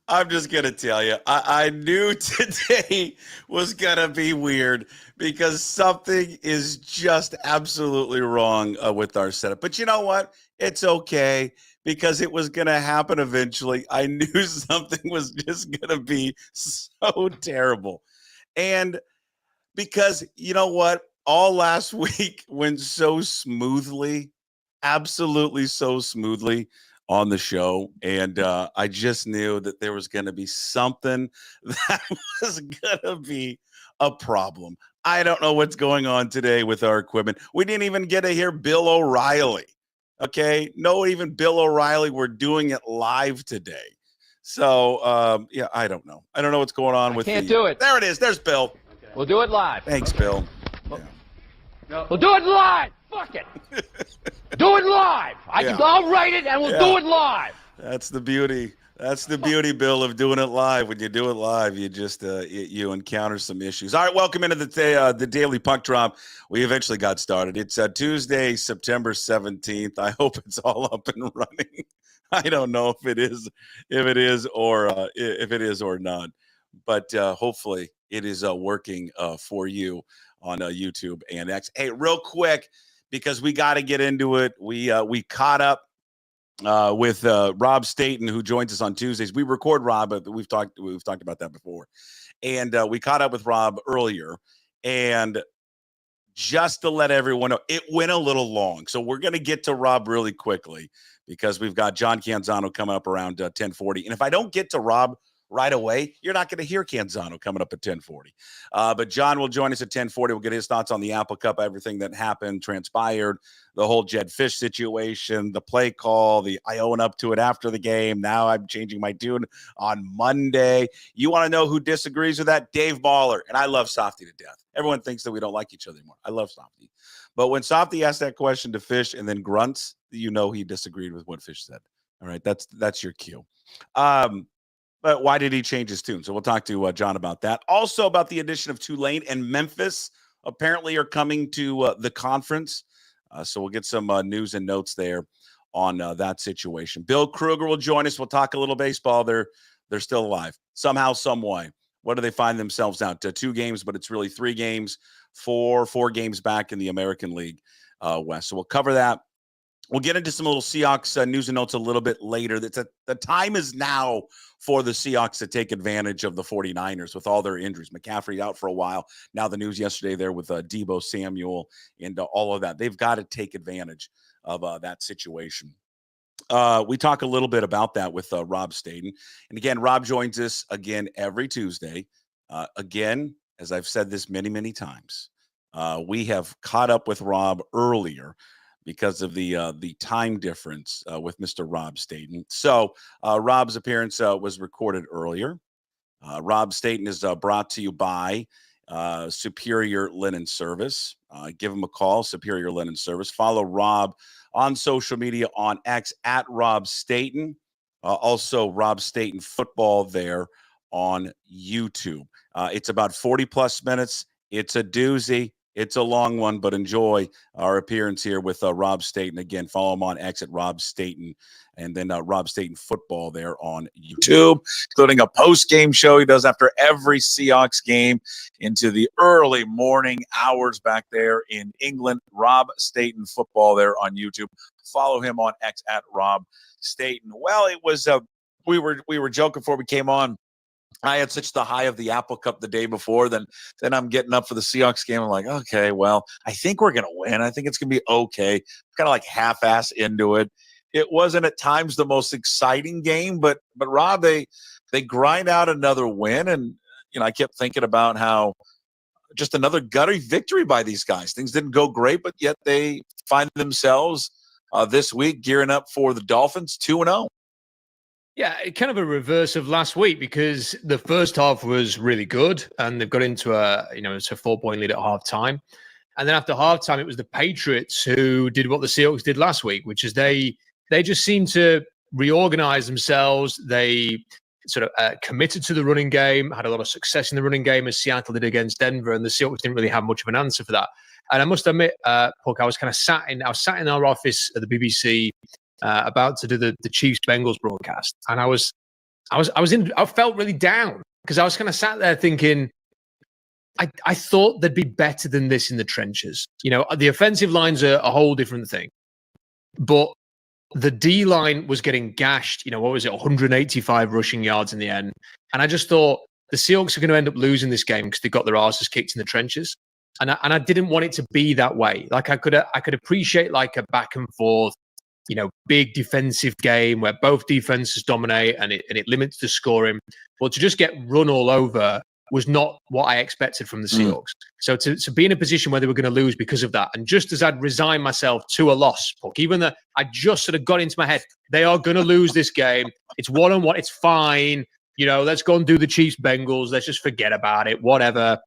I'm just going to tell you, I knew today was going to be weird because something is just absolutely wrong with our setup. But you know what? It's okay because it was going to happen eventually. I knew something was just going to be so terrible. And because you know what? All last week went so smoothly, absolutely so smoothly on the show. And I just knew that there was going to be something that was going to be a problem. I don't know what's going on today with our equipment. We didn't even get to hear Bill O'Reilly. Okay. No, even Bill O'Reilly. We're doing it live today. So, yeah, I don't know. I don't know what's going on with Can't do it. There it is. There's Bill. Okay. We'll do it live. Thanks, Bill. Yeah. No. We'll do it live. Fuck it. Do it live. I'll write it and we'll do it live. That's the beauty. That's the beauty, Bill, of doing it live. When you do it live, you just you encounter some issues. All right, welcome into the Daily Puck Drop. We eventually got started. It's Tuesday, September 17th. I hope it's all up and running. I don't know if it is or not, but hopefully it is working for you on YouTube and X. Hey, real quick, because we got to get into it. We caught up with Rob Staton, who joins us on Tuesdays. We record Rob, but we've talked about that before, and we caught up with Rob earlier. And just to let everyone know, it went a little long, so we're going to get to Rob really quickly because we've got John Canzano coming up around 10:40. And if I don't get to Rob right away, you're not going to hear Canzano coming up at 10:40. But John will join us at 10:40. We'll get his thoughts on the Apple Cup, everything that happened, transpired, the whole Jedd Fisch situation, the play call, I own up to it after the game. Now I'm changing my tune on Monday. You want to know who disagrees with that? Dave Baller. And I love Softy to death. Everyone thinks that we don't like each other anymore. I love Softy. But when Softy asked that question to Fisch and then grunts, you know he disagreed with what Fisch said. All right, that's your cue. But why did he change his tune? So we'll talk to John about that. Also about the addition of Tulane and Memphis apparently are coming to the conference. So we'll get some news and notes there on that situation. Bill Krueger will join us. We'll talk a little baseball. They're still alive somehow, some way. What do they find themselves out to? 2 games, but it's really 3 games, 4 games back in the American League West. So we'll cover that. We'll get into some little Seahawks news and notes a little bit later. The time is now for the Seahawks to take advantage of the 49ers with all their injuries. McCaffrey out for a while. Now the news yesterday there with Deebo Samuel and all of that. They've got to take advantage of that situation. We talk a little bit about that with Rob Staton. And again, Rob joins us again every Tuesday. Again, as I've said this many, many times, we have caught up with Rob earlier because of the time difference with Mr. Rob Staton. So Rob's appearance was recorded earlier. Rob Staton is brought to you by Superior Linen Service. Give him a call, Superior Linen Service. Follow Rob on social media on X at Rob Staton. Also, Rob Staton Football there on YouTube. It's about 40-plus minutes. It's a doozy. It's a long one, but enjoy our appearance here with Rob Staton. Again, follow him on X at Rob Staton, and then Rob Staton Football there on YouTube, including a post-game show he does after every Seahawks game into the early morning hours back there in England. Rob Staton Football there on YouTube. Follow him on X at Rob Staton. Well, it was we were joking before we came on. I had such the high of the Apple Cup the day before. Then I'm getting up for the Seahawks game. I'm like, okay, well, I think we're going to win. I think it's going to be okay. Kind of like half-ass into it. It wasn't at times the most exciting game, but Rob, they grind out another win. And, I kept thinking about how just another gutty victory by these guys. Things didn't go great, but yet they find themselves this week gearing up for the Dolphins 2-0. Yeah, kind of a reverse of last week because the first half was really good and they've got into it's a 4-point lead at halftime. And then after halftime, it was the Patriots who did what the Seahawks did last week, which is they just seemed to reorganize themselves. They sort of committed to the running game, had a lot of success in the running game as Seattle did against Denver, and the Seahawks didn't really have much of an answer for that. And I must admit, Puck, I was sat in our office at the BBC about to do the Chiefs-Bengals broadcast. And I was I felt really down because I was kind of sat there thinking, I thought they'd be better than this in the trenches. The offensive line's a whole different thing, but the D line was getting gashed. What was it? 185 rushing yards in the end. And I just thought the Seahawks are going to end up losing this game because they got their asses kicked in the trenches. And I didn't want it to be that way. Like I could appreciate like a back and forth, big defensive game where both defenses dominate and it limits the scoring. But to just get run all over was not what I expected from the Seahawks. So to be in a position where they were going to lose because of that, and just as I'd resigned myself to a loss, even though I just sort of got into my head, they are going to lose this game. It's 1-1. It's fine. Let's go and do the Chiefs-Bengals. Let's just forget about it. Whatever.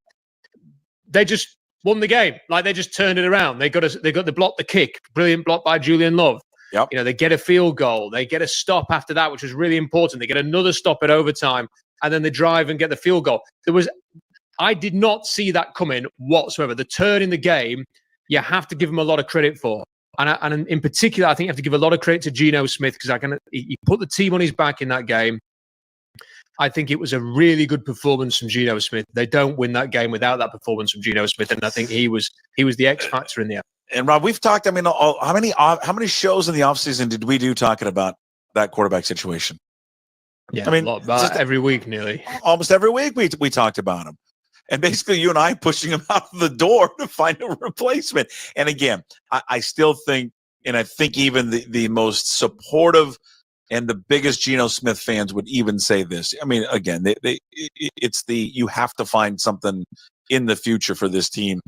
They just won the game. Like they just turned it around. They blocked the kick. Brilliant block by Julian Love. Yep. They get a field goal. They get a stop after that, which was really important. They get another stop at overtime, and then they drive and get the field goal. I did not see that coming whatsoever. The turn in the game, you have to give him a lot of credit for. And in particular, I think you have to give a lot of credit to Geno Smith because he put the team on his back in that game. I think it was a really good performance from Geno Smith. They don't win that game without that performance from Geno Smith, and I think he was the X factor in the end. And Rob, we've talked. How many shows in the offseason did we do talking about that quarterback situation? Yeah, a lot, just every week, nearly. Almost every week we talked about him. And basically you and I pushing him out the door to find a replacement. And again, I still think, and I think even the most supportive and the biggest Geno Smith fans would even say this. I mean, again, you have to find something in the future for this team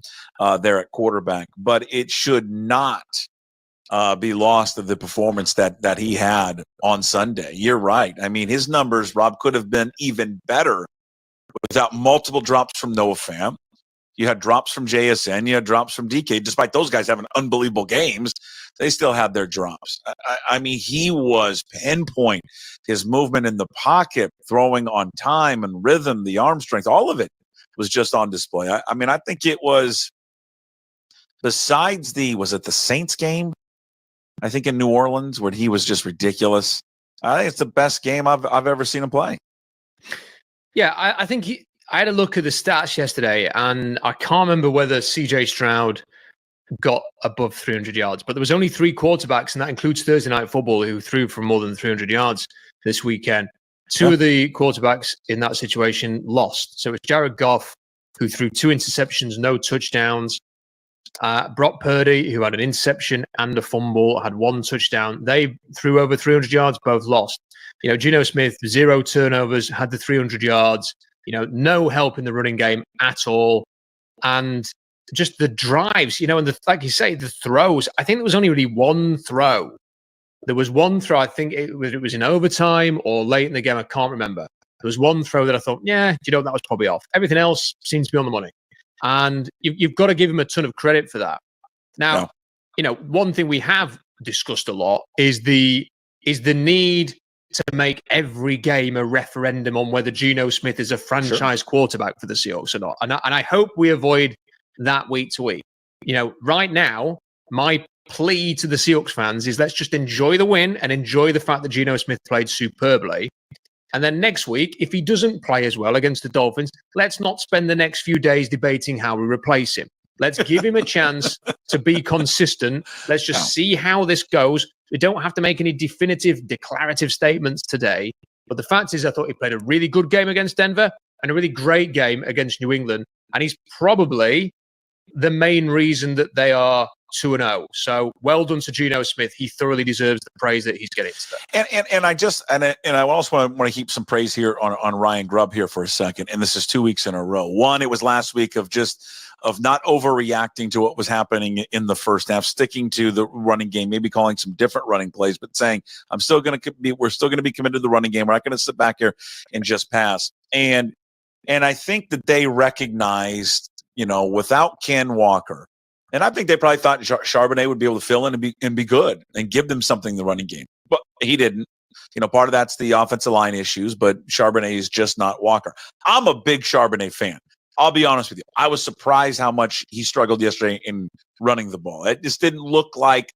there at quarterback. But it should not be lost of the performance that he had on Sunday. You're right. I mean, his numbers, Rob, could have been even better without multiple drops from Noah Fant. You had drops from JSN. You had drops from DK. Despite those guys having unbelievable games, they still had their drops. I mean, he was pinpoint. His movement in the pocket, throwing on time and rhythm, the arm strength, all of it was just on display. I mean, I think it was, besides was it the Saints game? I think in New Orleans, where he was just ridiculous. I think it's the best game I've ever seen him play. Yeah, I think I had a look at the stats yesterday, and I can't remember whether CJ Stroud got above 300 yards, but there was only 3 quarterbacks, and that includes Thursday Night Football, who threw for more than 300 yards this weekend. 2 of the quarterbacks in that situation lost. So it's Jared Goff, who threw 2 interceptions, no touchdowns. Brock Purdy, who had an interception and a fumble, had 1 touchdown. They threw over 300 yards, both lost. Geno Smith, 0 turnovers, had the 300 yards. No help in the running game at all. And just the drives, and like you say, the throws. I think there was only really 1 throw. There was 1 throw, I think it was in overtime or late in the game. I can't remember. There was 1 throw that I thought, that was probably off. Everything else seems to be on the money. And you've got to give him a ton of credit for that. Now, one thing we have discussed a lot is the need to make every game a referendum on whether Geno Smith is a franchise quarterback for the Seahawks or not. And I hope we avoid that week to week. Right now, my plea to the Seahawks fans is let's just enjoy the win and enjoy the fact that Geno Smith played superbly. And then next week, if he doesn't play as well against the Dolphins, let's not spend the next few days debating how we replace him. Let's give him a chance to be consistent. Let's just see how this goes. We don't have to make any definitive, declarative statements today. But the fact is, I thought he played a really good game against Denver and a really great game against New England. And he's probably the main reason that they are 2-0. So well done to Geno Smith. He thoroughly deserves the praise that he's getting today. And I also want to heap some praise here on Ryan Grubb here for a second. And this is 2 weeks in a row. One, it was last week of not overreacting to what was happening in the first half, sticking to the running game, maybe calling some different running plays, but saying we're still going to be committed to the running game. We're not going to sit back here and just pass. And I think that they recognized, without Ken Walker, and I think they probably thought Charbonnet would be able to fill in and be good and give them something in the running game. But he didn't. Part of that's the offensive line issues, but Charbonnet is just not Walker. I'm a big Charbonnet fan. I'll be honest with you. I was surprised how much he struggled yesterday in running the ball. It just didn't look like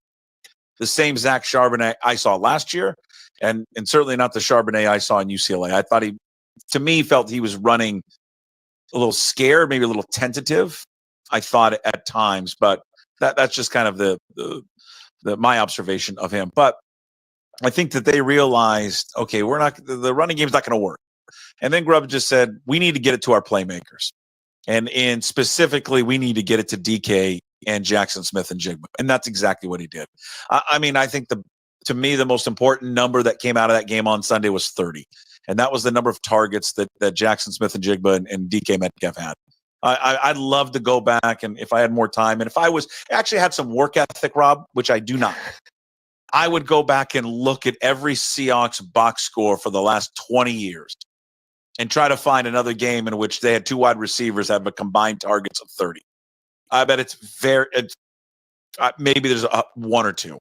the same Zach Charbonnet I saw last year. and certainly not the Charbonnet I saw in UCLA. I thought felt he was running a little scared, maybe a little tentative. I thought at times, but that's just kind of the my observation of him. But I think that they realized, okay, the running game's not going to work. And then Grubb just said, we need to get it to our playmakers. And specifically, we need to get it to DK and Jackson Smith and Jigba. And that's exactly what he did. I mean, I think to me, the most important number that came out of that game on Sunday was 30. And that was the number of targets that Jackson Smith and Jigba and DK Metcalf had. I'd love to go back, and if I had more time, and if I actually had some work ethic, Rob, which I do not, I would go back and look at every Seahawks box score for the last 20 years and try to find another game in which they had two wide receivers have a combined targets of 30. I bet maybe there's one or two.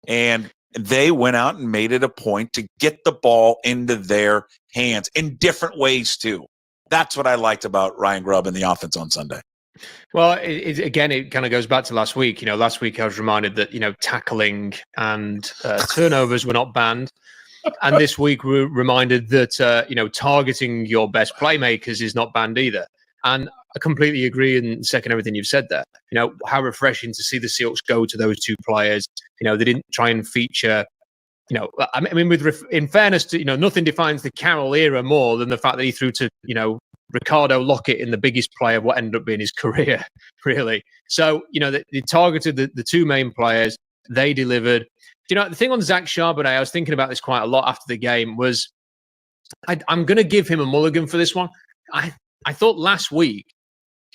And they went out and made it a point to get the ball into their hands in different ways too. That's what I liked about Ryan Grubb and the offense on Sunday. Well, it kind of goes back to last week. Last week I was reminded that, tackling and turnovers were not banned. And this week we're reminded that, targeting your best playmakers is not banned either. And I completely agree and second everything you've said there. How refreshing to see the Seahawks go to those two players. They didn't try and feature, in fairness to, nothing defines the Carroll era more than the fact that he threw to, Ricardo Lockett in the biggest play of what ended up being his career, really. So, they targeted the two main players. They delivered. The thing on Zach Charbonnet, I was thinking about this quite a lot after the game, was I'm going to give him a mulligan for this one. I thought last week,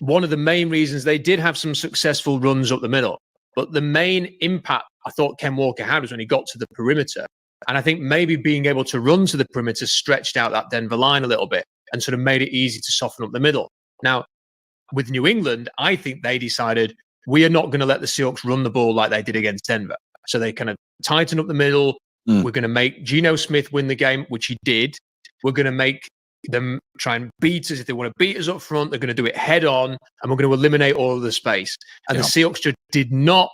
one of the main reasons they did have some successful runs up the middle, but the main impact I thought Ken Walker had was when he got to the perimeter. And I think maybe being able to run to the perimeter stretched out that Denver line a little bit and sort of made it easy to soften up the middle. Now, with New England, I think they decided we are not going to let the Seahawks run the ball like they did against Denver. So they kind of tighten up the middle. We're going to make Geno Smith win the game, which he did. We're going to make them try and beat us. If they want to beat us up front, they're going to do it head on, and we're going to eliminate all of the space. And the Seahawks just did not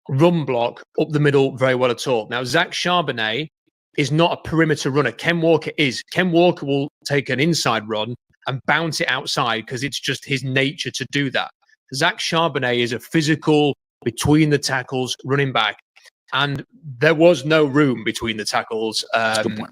run block up the middle very well at all. Now, Zach Charbonnet is not a perimeter runner. Ken Walker is. Ken Walker will take an inside run and bounce it outside because it's just his nature to do that. Zach Charbonnet is a physical, between the tackles, running back. And there was no room between the tackles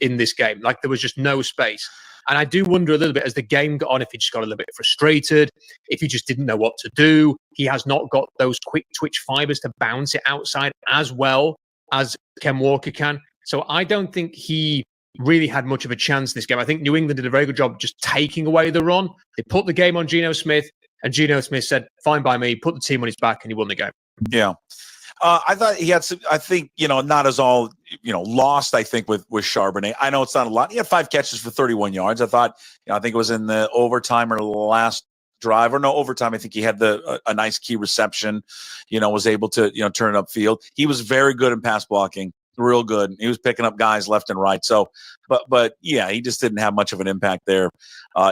in this game. Like, there was just no space. And I do wonder a little bit as the game got on if he just got a little bit frustrated, if he just didn't know what to do. He has not got those quick twitch fibers to bounce it outside as well as Ken Walker can. So I don't think he really had much of a chance in this game. I think New England did a very good job just taking away the run. They put the game on Geno Smith, and Geno Smith said, fine by me, put the team on his back, and he won the game. Yeah. I thought he had some, I think, not as all, lost, I think, with Charbonnet. I know it's not a lot. He had 5 catches for 31 yards. I thought, I think it was in the overtime or the last drive, or no overtime. I think he had a nice key reception, was able to, turn it upfield. He was very good in pass blocking, real good. He was picking up guys left and right. So, but yeah, he just didn't have much of an impact there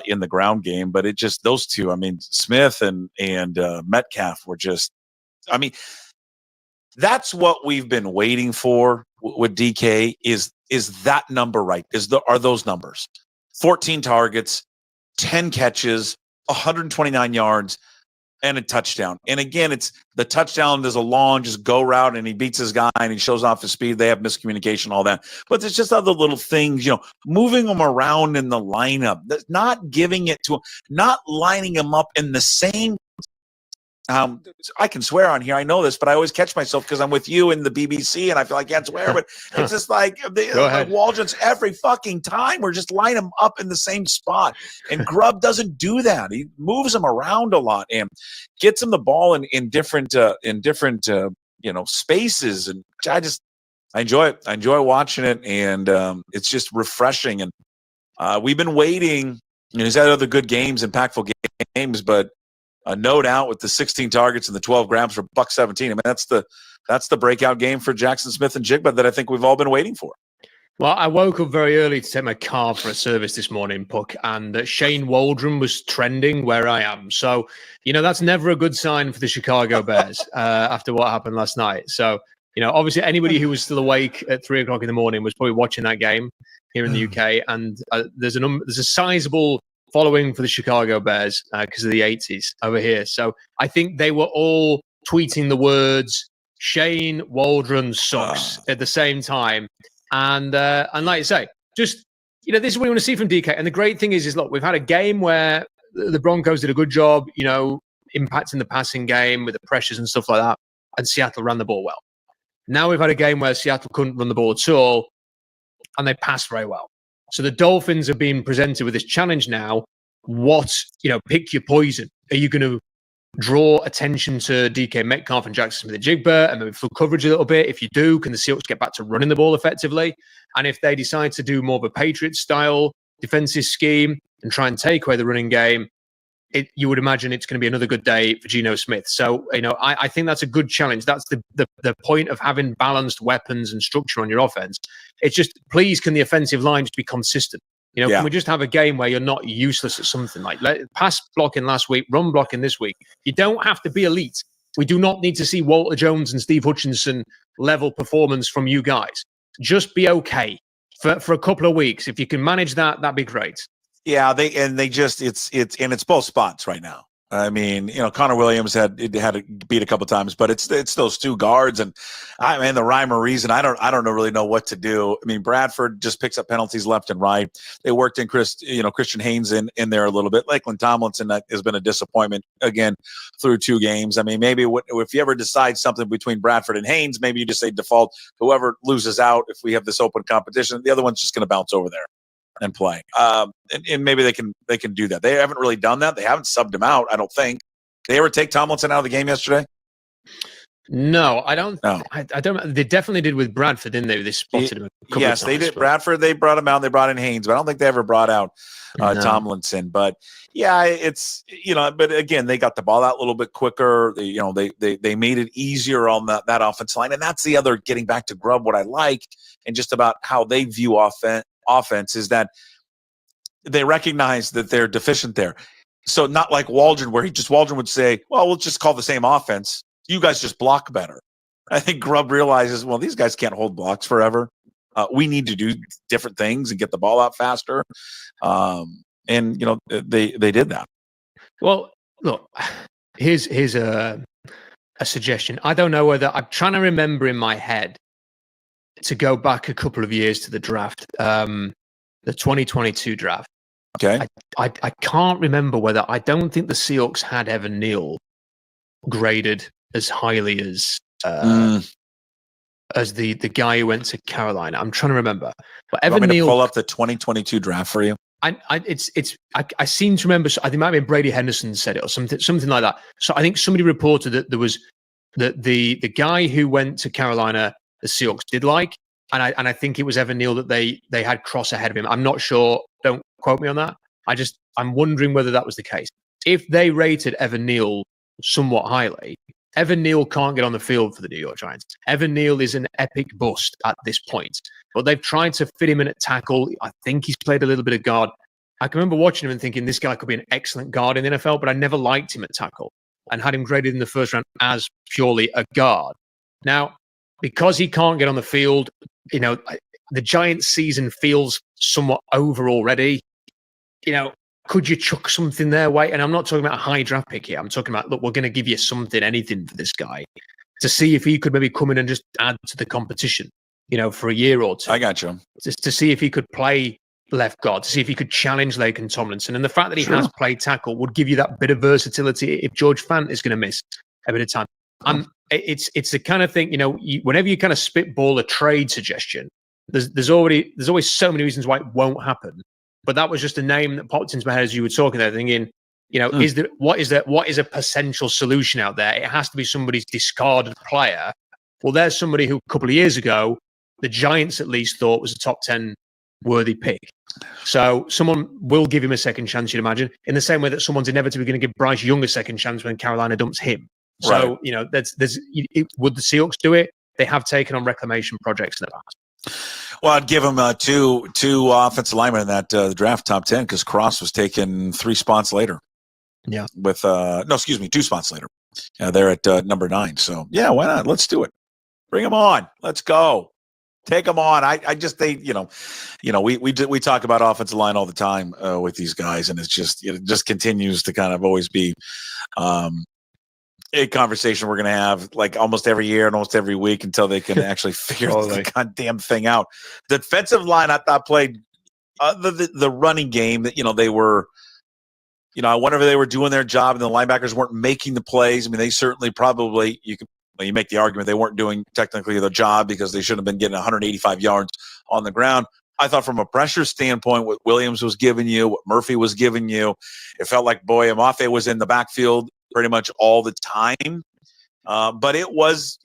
in the ground game. But it just, those two, Smith and Metcalf were just, that's what we've been waiting for with DK is that number right? Are those numbers? 14 targets, 10 catches, 129 yards, and a touchdown. And again, it's the touchdown. There's a long just go route, and he beats his guy, and he shows off his speed. They have miscommunication, all that. But there's just other little things, moving them around in the lineup, not giving it to him, not lining him up in the same. I can swear on here. I know this, but I always catch myself because I'm with you in the BBC, and I feel like I can't swear. But it's just like Waldron's every fucking time. We're just line them up in the same spot, and Grubb doesn't do that. He moves them around a lot and gets him the ball in different spaces. And I enjoy it. I enjoy watching it, and it's just refreshing. And we've been waiting. He's had other good games, impactful games, but. No doubt with the 16 targets and the 12 grabs for $117. That's the breakout game for Jackson Smith and Jigba that I think we've all been waiting for. Well, I woke up very early to take my car for a service this morning, Puck, and Shane Waldron was trending where I am. So, that's never a good sign for the Chicago Bears after what happened last night. So Obviously anybody who was still awake at 3:00 in the morning was probably watching that game here in the UK. And there's a sizable following for the Chicago Bears because of the 80s over here. So I think they were all tweeting the words Shane Waldron sucks at the same time. And like you say, just, this is what you want to see from DK. And the great thing is look, we've had a game where the Broncos did a good job, impacting the passing game with the pressures and stuff like that. And Seattle ran the ball well. Now we've had a game where Seattle couldn't run the ball at all, and they passed very well. So the Dolphins are being presented with this challenge now. Pick your poison. Are you going to draw attention to DK Metcalf and Jackson Smith-Njigba and maybe full coverage a little bit? If you do, can the Seahawks get back to running the ball effectively? And if they decide to do more of a Patriots-style defensive scheme and try and take away the running game, you would imagine it's going to be another good day for Geno Smith. So, I think that's a good challenge. That's the point of having balanced weapons and structure on your offense. It's just, please, can the offensive line just be consistent? Can we just have a game where you're not useless at something like pass blocking last week, run blocking this week? You don't have to be elite. We do not need to see Walter Jones and Steve Hutchinson level performance from you guys. Just be okay for a couple of weeks. If you can manage that, that'd be great. Yeah, it's both spots right now. I mean, Connor Williams had to beat a couple times, but it's those two guards, and the rhyme or reason. I don't really know what to do. I mean, Bradford just picks up penalties left and right. They worked in Christian Haynes in there a little bit. Lakeland Tomlinson has been a disappointment again through 2 games. I mean, maybe if you ever decide something between Bradford and Haynes, maybe you just say default whoever loses out. If we have this open competition, the other one's just going to bounce over there and play. And maybe they can do that. They haven't really done that. They haven't subbed him out, I don't think. They ever take Tomlinson out of the game yesterday? No, I don't. No. I don't. They definitely did with Bradford, didn't they? They spotted him. Yes, they did. Bradford, they brought him out. They brought in Haynes, but I don't think they ever brought out Tomlinson. But yeah, it's But again, they got the ball out a little bit quicker. They made it easier on that offensive line, and that's the other. Getting back to Grubb, what I like, and just about how they view offense is that they recognize that they're deficient there. So not like Waldron, where Waldron would say, well, we'll just call the same offense. You guys just block better. I think Grubb realizes, well, these guys can't hold blocks forever. We need to do different things and get the ball out faster. They did that. Well, look, here's a suggestion. I don't know whether I'm trying to remember in my head to go back a couple of years to the draft, the 2022 draft. Okay. I can't remember whether, I don't think the Seahawks had Evan Neal graded as highly as the guy who went to Carolina. I'm trying to remember. But Evan Neal, pull up the 2022 draft for you. I seem to remember. I think it might be Brady Henderson said it or something like that. So I think somebody reported that there was the guy who went to Carolina, the Seahawks did like, and I think it was Evan Neal that they had cross ahead of him. I'm not sure. Don't quote me on that. I'm wondering whether that was the case. If they rated Evan Neal somewhat highly, Evan Neal can't get on the field for the New York Giants. Evan Neal is an epic bust at this point, but they've tried to fit him in at tackle. I think he's played a little bit of guard. I can remember watching him and thinking this guy could be an excellent guard in the NFL, but I never liked him at tackle and had him graded in the first round as purely a guard. Now, because he can't get on the field, the Giants season feels somewhat over already. Could you chuck something their way? And I'm not talking about a high draft pick here. I'm talking about, look, we're going to give you anything for this guy to see if he could maybe come in and just add to the competition, for a year or two. I got you. Just to see if he could play left guard, to see if he could challenge Laken Tomlinson. And the fact that he has played tackle would give you that bit of versatility if George Fant is going to miss a bit of time. It's the kind of thing, whenever you kind of spitball a trade suggestion, there's always so many reasons why it won't happen. But that was just a name that popped into my head as you were talking there, thinking, what is a potential solution out there? It has to be somebody's discarded player. Well, there's somebody who a couple of years ago, the Giants at least thought was a top 10 worthy pick. So someone will give him a second chance, you'd imagine, in the same way that someone's inevitably going to give Bryce Young a second chance when Carolina dumps him. So, would the Seahawks do it? They have taken on reclamation projects in the past. Well, I'd give them two offensive linemen in that draft top 10 because Cross was taken 3 spots later. Yeah. With 2 spots later. They're at number 9. So yeah, why not? Let's do it. Bring them on. Let's go. Take them on. I just we talk about offensive line all the time with these guys, and it just continues to kind of always be a conversation we're going to have like almost every year and almost every week until they can actually figure the goddamn thing out. The defensive line, I thought, played the running game that, they were, I wonder if they were doing their job and the linebackers weren't making the plays. I mean, they certainly probably, you make the argument they weren't doing technically their job because they should have been getting 185 yards on the ground. I thought from a pressure standpoint, what Williams was giving you, what Murphy was giving you, it felt like Boye Mafe was in the backfield pretty much all the time. But it was,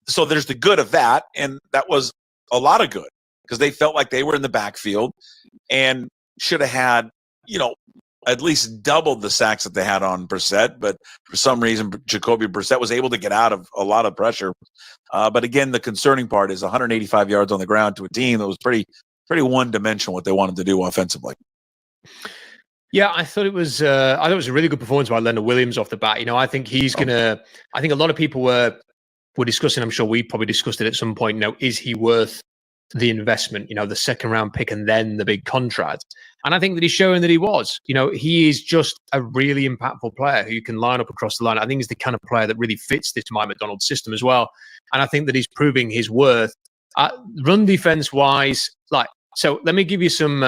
so there's the good of that. And that was a lot of good because they felt like they were in the backfield and should have had, at least doubled the sacks that they had on Brissett. But for some reason, Jacoby Brissett was able to get out of a lot of pressure. But again, the concerning part is 185 yards on the ground to a team that was pretty one-dimensional what they wanted to do offensively. Yeah, I thought it was a really good performance by Leonard Williams off the bat. I think he's gonna. I think a lot of people were discussing. I'm sure we probably discussed it at some point. Is he worth the investment? The second round pick and then the big contract. And I think that he's showing that he was. He is just a really impactful player who you can line up across the line. I think he's the kind of player that really fits this Mike Macdonald system as well. And I think that he's proving his worth. Run defense wise, so let me give you some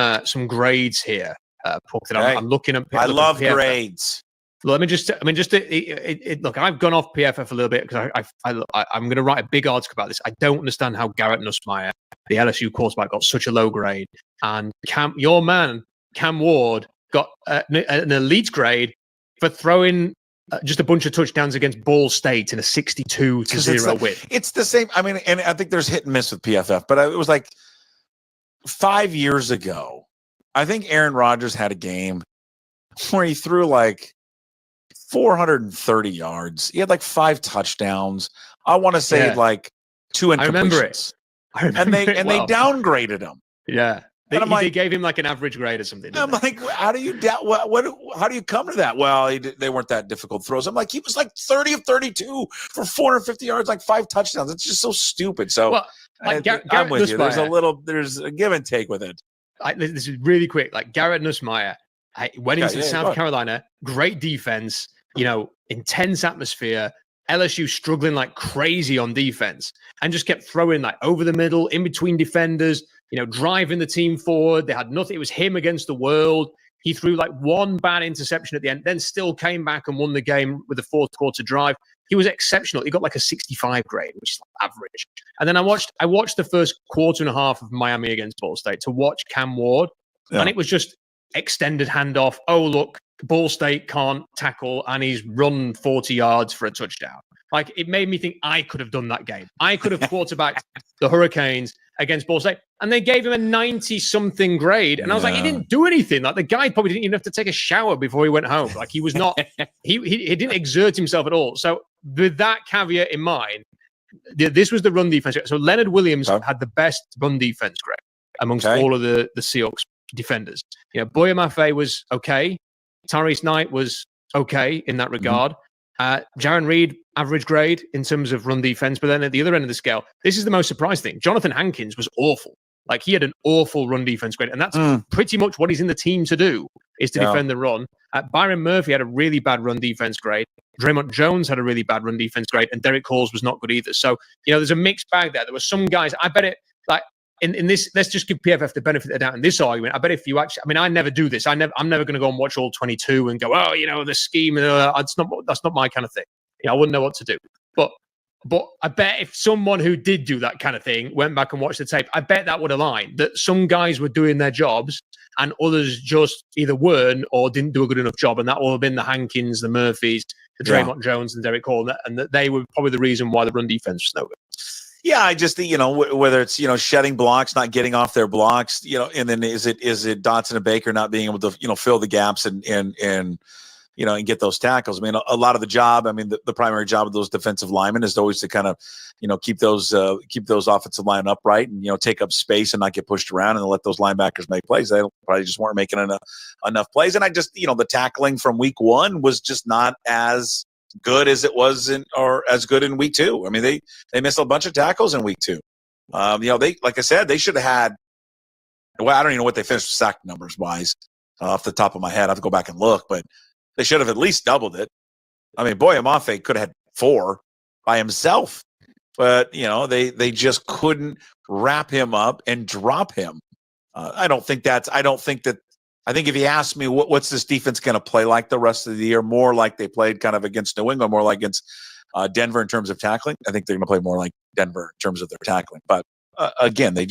grades here. Puck, I'm looking at. I love grades. Let me look. I've gone off PFF a little bit because I'm going to write a big article about this. I don't understand how Garrett Nussmeier, the LSU quarterback, got such a low grade, and your man Cam Ward got an elite grade for throwing just a bunch of touchdowns against Ball State in a 62-0 win. It's the same. I mean, and I think there's hit and miss with PFF, but it was like 5 years ago. I think Aaron Rodgers had a game where he threw like 430 yards. He had like 5 touchdowns. I want to say like 2 incompletions. I remember it. And they downgraded him. Yeah. They gave him like an average grade or something. I'm like, how do you how do you come to that? Well, they weren't that difficult throws. I'm like, he was like 30 of 32 for 450 yards, like 5 touchdowns. It's just so stupid. So I'm with you. There's a give and take with it. This is really quick. Like Garrett Nussmeier went into South Carolina, great defense, intense atmosphere. LSU struggling like crazy on defense and just kept throwing like over the middle, in between defenders, driving the team forward. They had nothing. It was him against the world. He threw like one bad interception at the end, then still came back and won the game with a fourth quarter drive. He was exceptional. He got like a 65 grade, which is like average. And then I watched the first quarter and a half of Miami against Ball State to watch Cam Ward. Yeah. And it was just extended handoff. Oh, look, Ball State can't tackle and he's run 40 yards for a touchdown. Like, it made me think I could have done that game. I could have quarterbacked the Hurricanes against Ball State, and they gave him a 90-something grade. And I was like, he didn't do anything. Like, the guy probably didn't even have to take a shower before he went home. Like, he was not, he didn't exert himself at all. So with that caveat in mind, this was the run defense. So Leonard Williams had the best run defense grade amongst all of the Seahawks defenders. Boye Mafe was okay. Tyrese Knight was okay in that regard. Jaron Reed, average grade in terms of run defense. But then at the other end of the scale, this is the most surprising thing. Jonathan Hankins was awful. Like, he had an awful run defense grade. And that's pretty much what he's in the team to do, is to defend the run. Byron Murphy had a really bad run defense grade. Draymond Jones had a really bad run defense grade. And Derek Halls was not good either. So, there's a mixed bag there. There were some guys, I bet it, like, in this, let's just give PFF the benefit of the doubt in this argument. I bet if you actually, I never do this. I'm never going to go and watch all 22 and go, the scheme. That's not my kind of thing. I wouldn't know what to do. But I bet if someone who did do that kind of thing went back and watched the tape, I bet that would align. That some guys were doing their jobs and others just either weren't or didn't do a good enough job. And that will have been the Hankins, the Murphys, the Draymond Jones, and Derek Hall. And that they were probably the reason why the run defense was no good. Yeah, I just think, whether it's, shedding blocks, not getting off their blocks, and then is it Dotson and Baker not being able to, fill the gaps and get those tackles. I mean, a lot of the job, the primary job of those defensive linemen is always to kind of, keep those offensive line upright and, take up space and not get pushed around and let those linebackers make plays. They probably just weren't making enough plays. And I just, the tackling from week 1 was just not as good as it was or as good in week 2. I mean, they missed a bunch of tackles in week 2. They, like I said, they should have had. Well, I don't even know what they finished sack numbers wise off the top of my head. I have to go back and look, but they should have at least doubled it. I mean, Boye Mafe could have had 4 by himself, but they just couldn't wrap him up and drop him. I think if you ask me what's this defense going to play like the rest of the year, more like they played kind of against New England, more like against Denver in terms of tackling. I think they're going to play more like Denver in terms of their tackling. But again, they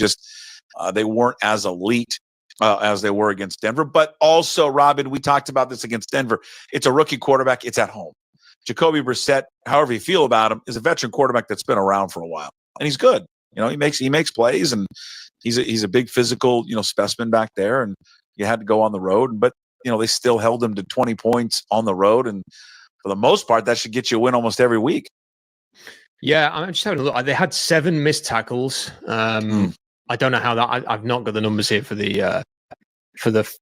weren't as elite as they were against Denver. But also, Robin, we talked about this against Denver. It's a rookie quarterback. It's at home. Jacoby Brissett, however you feel about him, is a veteran quarterback that's been around for a while, and he's good. He makes plays, and he's a big physical specimen back there. And you had to go on the road, but they still held him to 20 points on the road, and for the most part, that should get you a win almost every week. Yeah, I'm just having a look. They had 7 missed tackles. I don't know how that. I've not got the numbers here for the.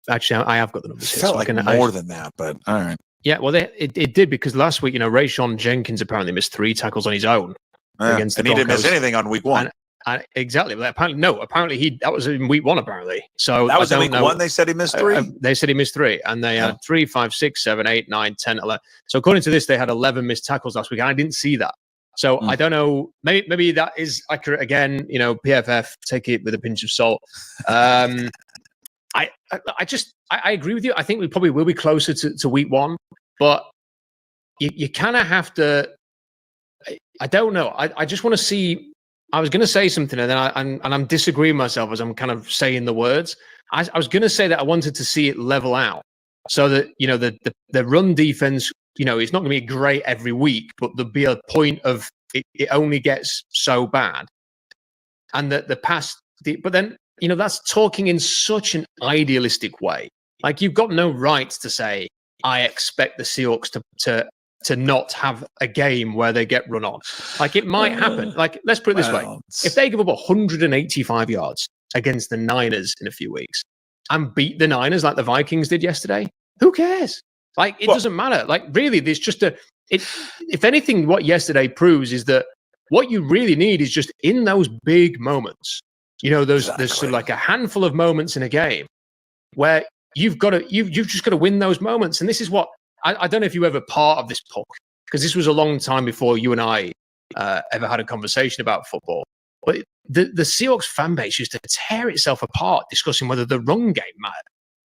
Actually, I have got the numbers here. Felt like more than that, but all right. Yeah, well, it did, because last week, Rayshon Jenkins apparently missed 3 tackles on his own against the and he didn't miss anything on week 1. And exactly. But apparently that was in week 1. Apparently, so that was in week 1. They said he missed 3. They said he missed 3, and they had 3, 5, 6, 7, 8, 9, 10, 11. So according to this, they had 11 missed tackles last week, and I didn't see that. So I don't know. Maybe that is accurate. Again, PFF, take it with a pinch of salt. I agree with you. I think we probably will be closer to week 1, but you kind of have to. I don't know. I just want to see. I was going to say something, and then I'm disagreeing myself as I'm kind of saying the words. I was going to say that I wanted to see it level out, so that the run defense. It's not going to be great every week, but there'll be a point of it only gets so bad, and that the pass. But then that's talking in such an idealistic way. Like, you've got no right to say I expect the Seahawks to not have a game where they get run on. Like, it might happen. Like, let's put it this way: if they give up 185 yards against the Niners in a few weeks and beat the Niners like the Vikings did yesterday, who cares? Like, it doesn't matter. Like, really, there's just if anything, what yesterday proves is that what you really need is just in those big moments, there's sort of like a handful of moments in a game where you've just got to win those moments. And this is what, I don't know if you were ever part of this puck, because this was a long time before you and I ever had a conversation about football. But the Seahawks fan base used to tear itself apart discussing whether the run game mattered.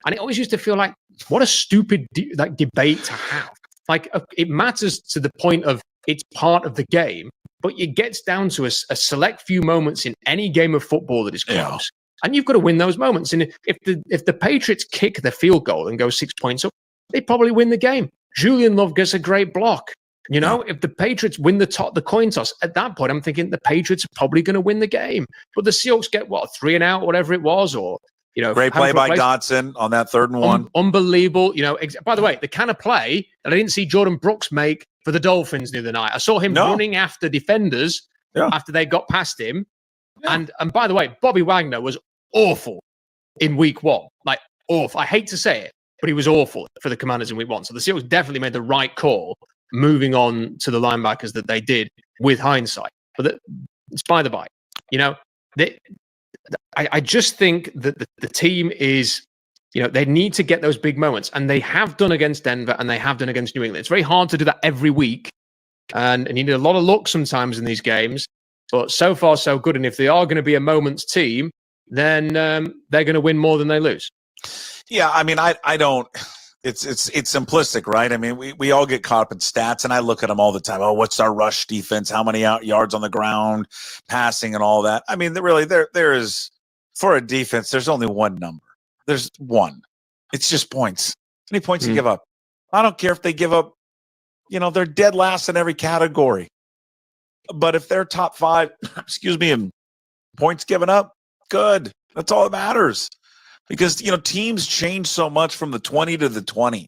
And it always used to feel like, what a stupid debate to have. Like, it matters to the point of it's part of the game, but it gets down to a select few moments in any game of football that is close. And you've got to win those moments. And if the Patriots kick the field goal and go 6 points up, they probably win the game. Julian Love gets a great block. If the Patriots win the coin toss, at that point, I'm thinking the Patriots are probably going to win the game. But the Seahawks get 3 and out, whatever it was, or great play by Dotson on that 3rd and 1. Unbelievable. By the way, the kind of play that I didn't see Jordan Brooks make for the Dolphins the other night. I saw him running after defenders after they got past him. Yeah. And by the way, Bobby Wagner was awful in week 1. Like, awful. I hate to say it, but he was awful for the Commanders in week 1. So the Seahawks definitely made the right call moving on to the linebackers that they did with hindsight. But it's by the by. I just think that the team is, they need to get those big moments, and they have done against Denver and they have done against New England. It's very hard to do that every week, and you need a lot of luck sometimes in these games, but so far so good. And if they are going to be a moments team, then they're going to win more than they lose. Yeah, I mean, I don't. It's simplistic, right? I mean, we all get caught up in stats, and I look at them all the time. Oh, what's our rush defense? How many yards on the ground, passing, and all that? I mean, there is, for a defense, there's only one number. There's one. It's just points. How many points you give up? I don't care if they give up. They're dead last in every category. But if they're top 5, in points given up, good. That's all that matters. Because, teams change so much from the 20 to the 20,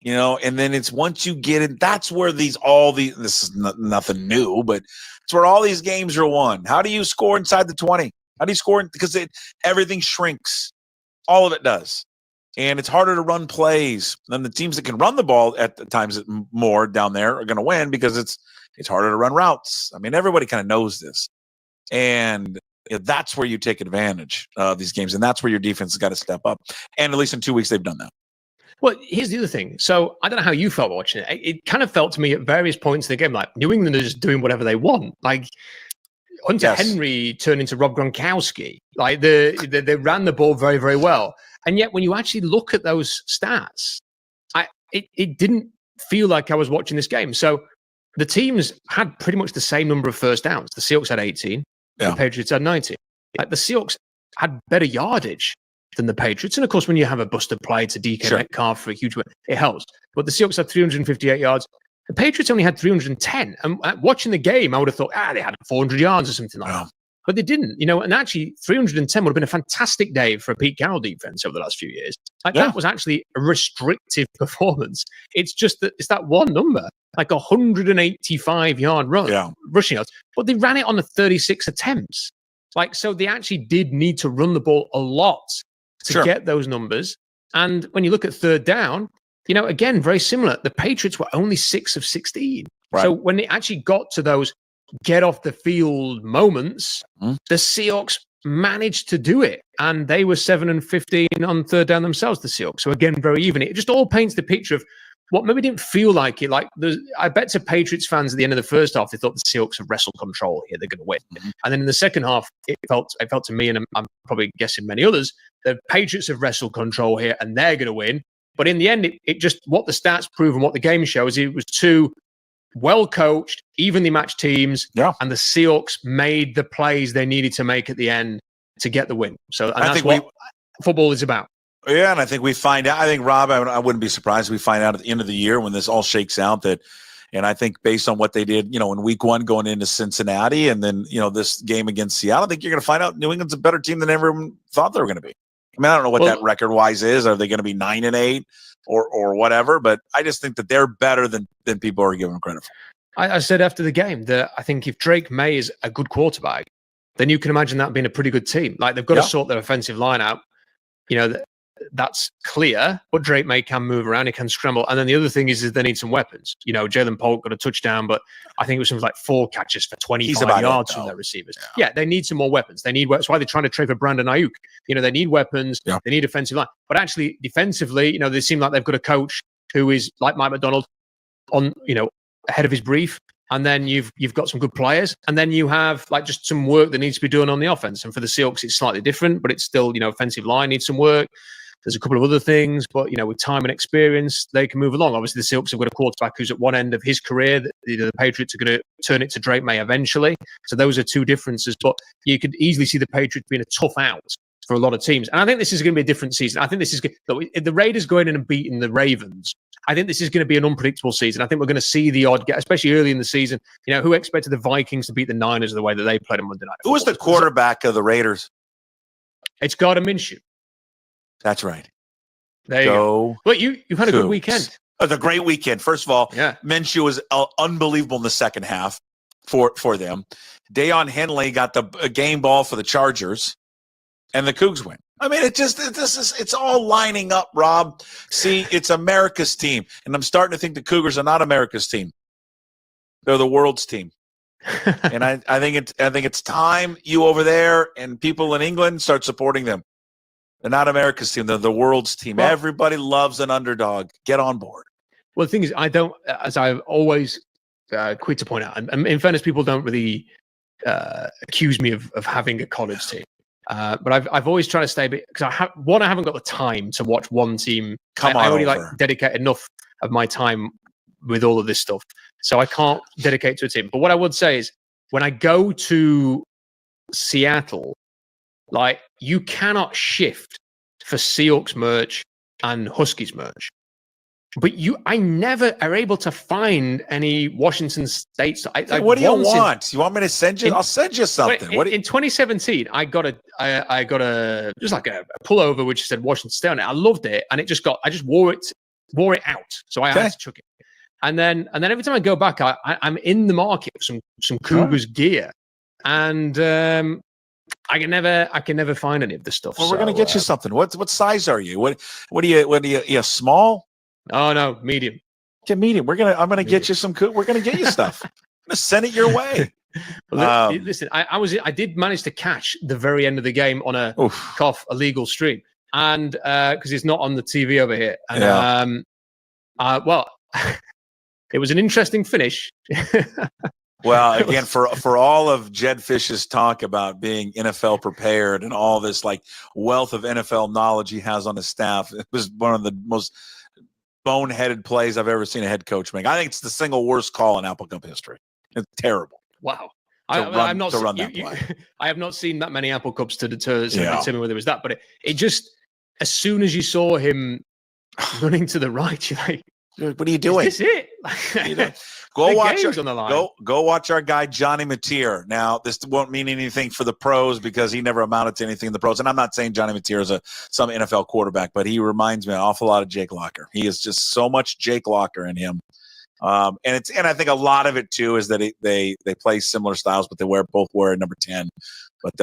and then it's once you get in, that's where this is nothing new, but it's where all these games are won. How do you score inside the 20? How do you score? Because everything shrinks. All of it does. And it's harder to run plays. And the teams that can run the ball at the times more down there are going to win because it's harder to run routes. I mean, everybody kind of knows this. And that's where you take advantage of these games. And that's where your defense has got to step up. And at least in 2 weeks, they've done that. Well, here's the other thing. So I don't know how you felt watching it. It kind of felt to me at various points in the game like New England are just doing whatever they want. Like Hunter Henry turned into Rob Gronkowski. Like they ran the ball very, very well. And yet when you actually look at those stats, it didn't feel like I was watching this game. So the teams had pretty much the same number of first downs. The Seahawks had 18. The Patriots had 19. Like the Seahawks had better yardage than the Patriots. And of course, when you have a busted play to DK Metcalf for a huge win, it helps. But the Seahawks had 358 yards. The Patriots only had 310. And watching the game, I would have thought, they had 400 yards or something like that. But they didn't, and actually 310 would have been a fantastic day for a Pete Carroll defense over the last few years. That was actually a restrictive performance. It's just that it's that one number, like 185 yard rushing yards, but they ran it on 36 attempts. So they actually did need to run the ball a lot to get those numbers. And when you look at third down, again, very similar. The Patriots were only 6 of 16. Right. So when they actually got to those get off the field moments, the Seahawks managed to do it. And they were 7 and 15 on third down themselves, the Seahawks. So again, very even. It just all paints the picture of what maybe didn't feel like it. Like I bet to Patriots fans at the end of the first half, they thought the Seahawks have wrestled control here. They're going to win. And then in the second half, it felt to me, and I'm probably guessing many others, the Patriots have wrestled control here and they're going to win. But in the end, it just, what the stats prove and what the game shows, it was two well-coached, evenly matched teams, and the Seahawks made the plays they needed to make at the end to get the win. So that's what football is about. Yeah, and I think we find out, I think, Rob, I wouldn't be surprised if we find out at the end of the year when this all shakes out that, and I think based on what they did, in week one going into Cincinnati and then, this game against Seattle, I think you're going to find out New England's a better team than everyone thought they were going to be. I mean, I don't know what that record-wise is. Are they going to be 9-8 or whatever? But I just think that they're better than people are giving them credit for. I said after the game that I think if Drake May is a good quarterback, then you can imagine that being a pretty good team. Like they've got to sort their offensive line out. That's clear, but Drake May can move around, he can scramble. And then the other thing is they need some weapons. Jalen Polk got a touchdown, but I think it was something like 4 catches for 25 yards from their receivers. Yeah, they need some more weapons. That's why they're trying to trade for Brandon Ayuk. They need weapons, they need offensive line. But actually, defensively, they seem like they've got a coach who is like Mike McDonald on, ahead of his brief. And then you've got some good players, and then you have just some work that needs to be done on the offense. And for the Seahawks, it's slightly different, but it's still, offensive line needs some work. There's a couple of other things, but, with time and experience, they can move along. Obviously, the Seahawks have got a quarterback who's at one end of his career. The Patriots are going to turn it to Drake May eventually. So those are two differences. But you could easily see the Patriots being a tough out for a lot of teams. And I think this is going to be a different season. I think this is the Raiders going in and beating the Ravens. I think this is going to be an unpredictable season. I think we're going to see the odd, especially early in the season. Who expected the Vikings to beat the Niners the way that they played on Monday night? Who was the quarterback of the Raiders? It's Gardner Minshew. That's right. There you go. Well, you've had a good weekend. It was a great weekend. First of all, Minshew was unbelievable in the second half for them. Deion Henley got the game ball for the Chargers, and the Cougs win. I mean, it's all lining up, Rob. See, it's America's team, and I'm starting to think the Cougars are not America's team; they're the world's team. And I think it's time you over there and people in England start supporting them. They're not America's team; they're the world's team. Well, everybody loves an underdog. Get on board. Well, the thing is, I don't, as I've always quick to point out, and in fairness, people don't really accuse me of having a college team. But I've always tried to stay a bit, because I haven't got the time to watch one team. I already dedicate enough of my time with all of this stuff, so I can't dedicate to a team. But what I would say is, when I go to Seattle, you cannot shift for Seahawks merch and Huskies merch. But I never are able to find any Washington State. What do you want? You want me to send you? I'll send you something. In 2017, I got a just like a pullover which said Washington State on it. I loved it, and I just wore it out. So I had to chuck it. And then every time I go back, I'm in the market for some Cougars gear, and I can never find any of the stuff. Well, we're gonna get you something. What size are you? What are you small? Oh no, medium. Get medium. I'm gonna get you some. We're gonna get you stuff. I'm gonna send it your way. Well, listen, I did manage to catch the very end of the game on a illegal stream, and because it's not on the TV over here. And well, it was an interesting finish. Well, again, for all of Jedd Fisch's talk about being NFL prepared and all this like wealth of NFL knowledge he has on his staff, it was one of the most boneheaded plays I've ever seen a head coach make. I think it's the single worst call in Apple Cup history. It's terrible. Wow. I have not seen that many Apple Cups to determine whether it was that, but it just, as soon as you saw him running to the right, you're like, what are you doing? Is this it? Go watch our guy Johnny Mateer. Now, this won't mean anything for the pros because he never amounted to anything in the pros. And I'm not saying Johnny Mateer is some NFL quarterback, but he reminds me an awful lot of Jake Locker. He is just so much Jake Locker in him. And I think a lot of it too is that they play similar styles, but they both wear number 10. But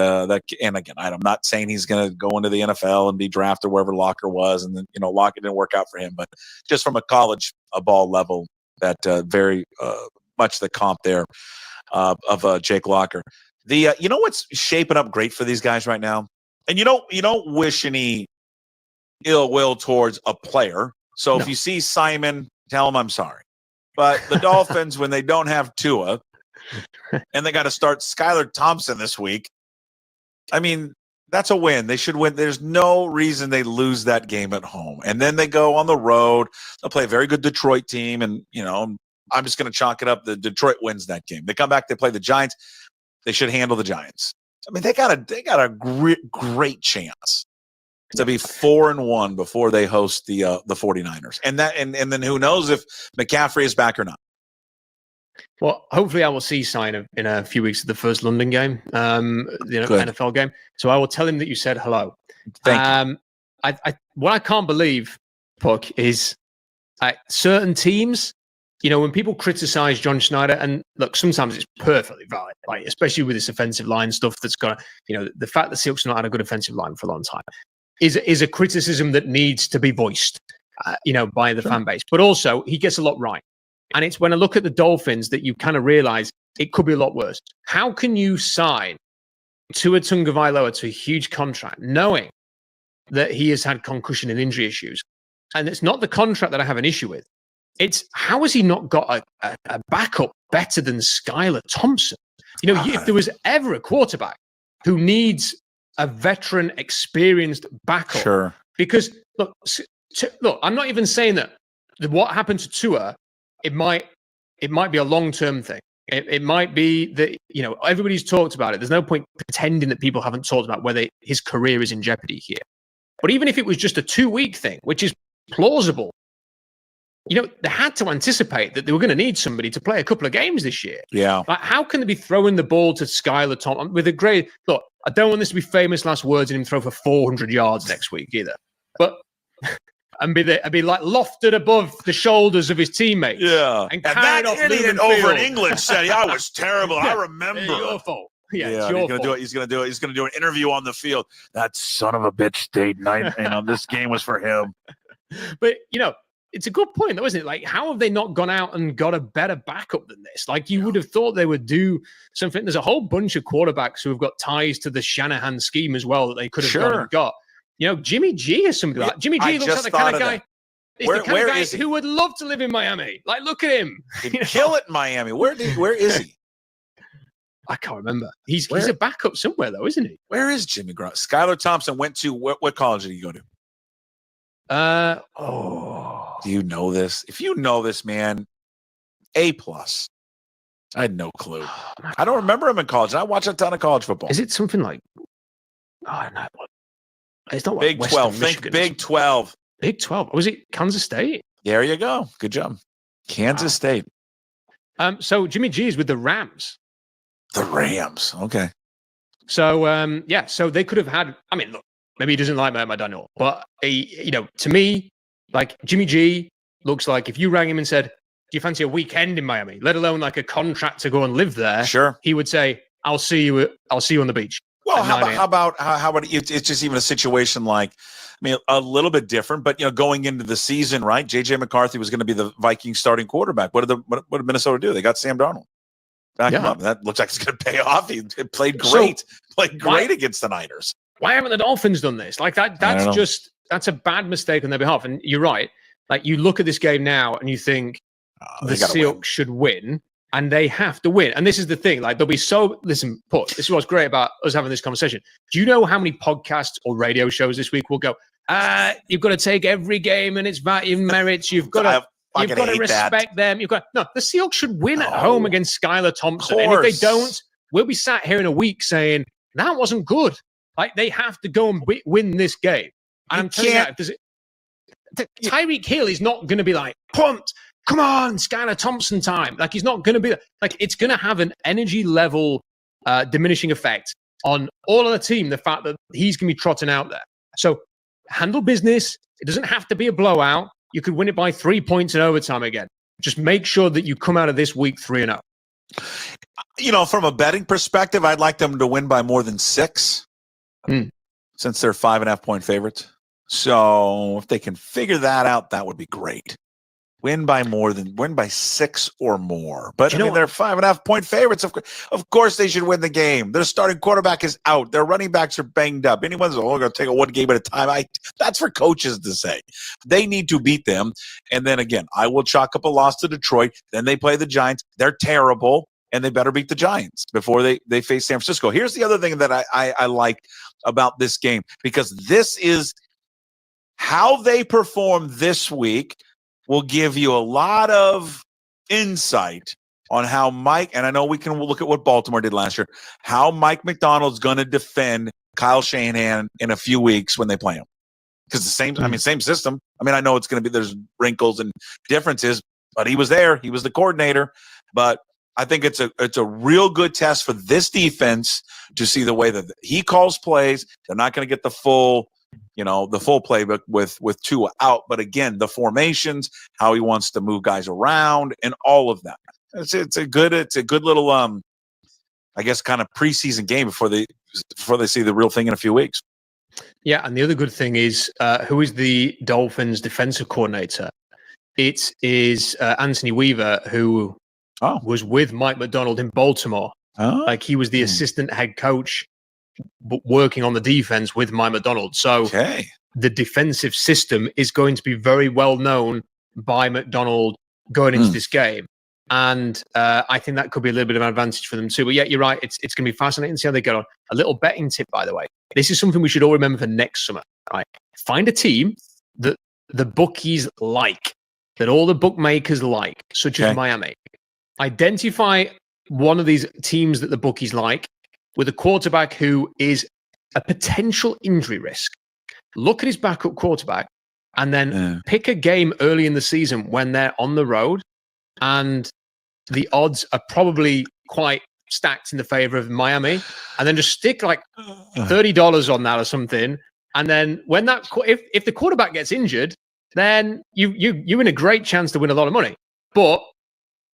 and again, I'm not saying he's going to go into the NFL and be drafted wherever Locker was, and then Locker didn't work out for him. But just from a college ball level, that very much the comp there of Jake Locker. The what's shaping up great for these guys right now, and you don't wish any ill will towards a player. So if you see Simon, tell him I'm sorry. But the Dolphins, when they don't have Tua, and they got to start Skylar Thompson this week. I mean, that's a win. They should win. There's no reason they lose that game at home. And then they go on the road. They'll play a very good Detroit team. And, I'm just going to chalk it up. The Detroit wins that game. They come back. They play the Giants. They should handle the Giants. I mean, they got a great chance to be 4-1 before they host the 49ers. And then who knows if McCaffrey is back or not. Well, hopefully I will see Sign in a few weeks of the first London game, NFL game. So I will tell him that you said hello. Thank you. What I can't believe, Puck, is certain teams, when people criticize John Schneider, and look, sometimes it's perfectly valid, like especially with this offensive line stuff that's got, the fact that Seahawks not had a good offensive line for a long time is a criticism that needs to be voiced, by the fan base. But also, he gets a lot right. And it's when I look at the Dolphins that you kind of realize it could be a lot worse. How can you sign Tua Tagovailoa to a huge contract knowing that he has had concussion and injury issues? And it's not the contract that I have an issue with. It's how has he not got a backup better than Skylar Thompson? If there was ever a quarterback who needs a veteran, experienced backup. Sure. Because, look, I'm not even saying that what happened to Tua, it might be a long-term thing. It might be that, everybody's talked about it. There's no point pretending that people haven't talked about whether his career is in jeopardy here. But even if it was just a 2-week thing, which is plausible, they had to anticipate that they were going to need somebody to play a couple of games this year. Yeah. Like, how can they be throwing the ball to Skylar Thompson with a great look? I don't want this to be famous last words and him throw for 400 yards next week either. But and be like lofted above the shoulders of his teammates. Yeah. And that idiot over in England said, I was terrible. I remember. It's your fault. Yeah, it's your fault. He's going to do an interview on the field. That son of a bitch stayed night. This game was for him. But, it's a good point, though, isn't it? Like, how have they not gone out and got a better backup than this? Like, you would have thought they would do something. There's a whole bunch of quarterbacks who have got ties to the Shanahan scheme as well that they could have gone and got. Jimmy G is something like that. Jimmy G looks like the kind of guy. Where is he? Who would love to live in Miami. Like, look at him. He'd kill it in Miami. Where is he? I can't remember. He's a backup somewhere, though, isn't he? Where is Jimmy Grant? Skylar Thompson went to what college did he go to? Do you know this? If you know this, man, A+. I had no clue. I don't remember him in college. I watch a ton of college football. Is it something like? Oh no, it's not Big 12. Think Big 12. Big 12. Was it Kansas State? There you go. Good job, Kansas State. So Jimmy G is with the Rams. The Rams. Okay. So so they could have had. I mean, look. Maybe he doesn't like Matt McDaniel, but to me, like Jimmy G looks like if you rang him and said, "Do you fancy a weekend in Miami?" Let alone like a contract to go and live there. Sure, he would say, "I'll see you on the beach." Well, how about it's just even a situation like, I mean, a little bit different, but going into the season, right? JJ McCarthy was going to be the Vikings starting quarterback. What did Minnesota do? They got Sam Darnold. Back him up. That looks like it's going to pay off. He played great. Against the Niners. Why haven't the Dolphins done this? Like that's a bad mistake on their behalf. And you're right. Like you look at this game now and you think the Seahawks should win. And they have to win. And this is the thing. Like, they'll be this is what's great about us having this conversation. Do you know how many podcasts or radio shows this week will go, you've got to take every game and its value merits. You've got to respect them. The Seahawks should win at home against Skylar Thompson. And if they don't, we'll be sat here in a week saying, that wasn't good. Like, they have to go and win this game. And I'm telling you, Tyreek Hill is not going to be like, pumped. Come on, Skylar Thompson time. Like, he's not going to be like, it's going to have an energy level diminishing effect on all of the team. The fact that he's going to be trotting out there. So handle business. It doesn't have to be a blowout. You could win it by 3 points in overtime again. Just make sure that you come out of this week 3-0. From a betting perspective, I'd like them to win by more than 6 since they're 5.5-point favorites. So if they can figure that out, that would be great. Win by 6 or more. But they're 5.5-point favorites. Of course, they should win the game. Their starting quarterback is out. Their running backs are banged up. Anyone's going to take one game at a time. That's for coaches to say. They need to beat them. And then again, I will chalk up a loss to Detroit. Then they play the Giants. They're terrible, and they better beat the Giants before they face San Francisco. Here's the other thing that I like about this game, because this is how they perform this week. Will give you a lot of insight on how Mike, and I know we can look at what Baltimore did last year, how Mike McDonald's going to defend Kyle Shanahan in a few weeks when they play him. Because same system. I mean, I know it's going to be, there's wrinkles and differences, but he was there. He was the coordinator. But I think it's a real good test for this defense to see the way that he calls plays. They're not going to get the full playbook with Tua out. But again, the formations, how he wants to move guys around, and all of that. It's a good little I guess kind of preseason game before they see the real thing in a few weeks. Yeah, and the other good thing is who is the Dolphins defensive coordinator? It is Anthony Weaver, who was with Mike McDonald in Baltimore. Like, he was the assistant head coach working on the defense with Mike McDonald. So the defensive system is going to be very well known by McDonald going into this game. And I think that could be a little bit of an advantage for them too. But yeah, you're right. It's going to be fascinating to see how they get on. A little betting tip, by the way. This is something we should all remember for next summer. Right? Find a team that the bookies like, that all the bookmakers like, such as Miami. Identify one of these teams that the bookies like with a quarterback who is a potential injury risk. Look at his backup quarterback and then pick a game early in the season when they're on the road and the odds are probably quite stacked in the favor of Miami, and then just stick like $30 on that or something. And then when if the quarterback gets injured, then you're in a great chance to win a lot of money. But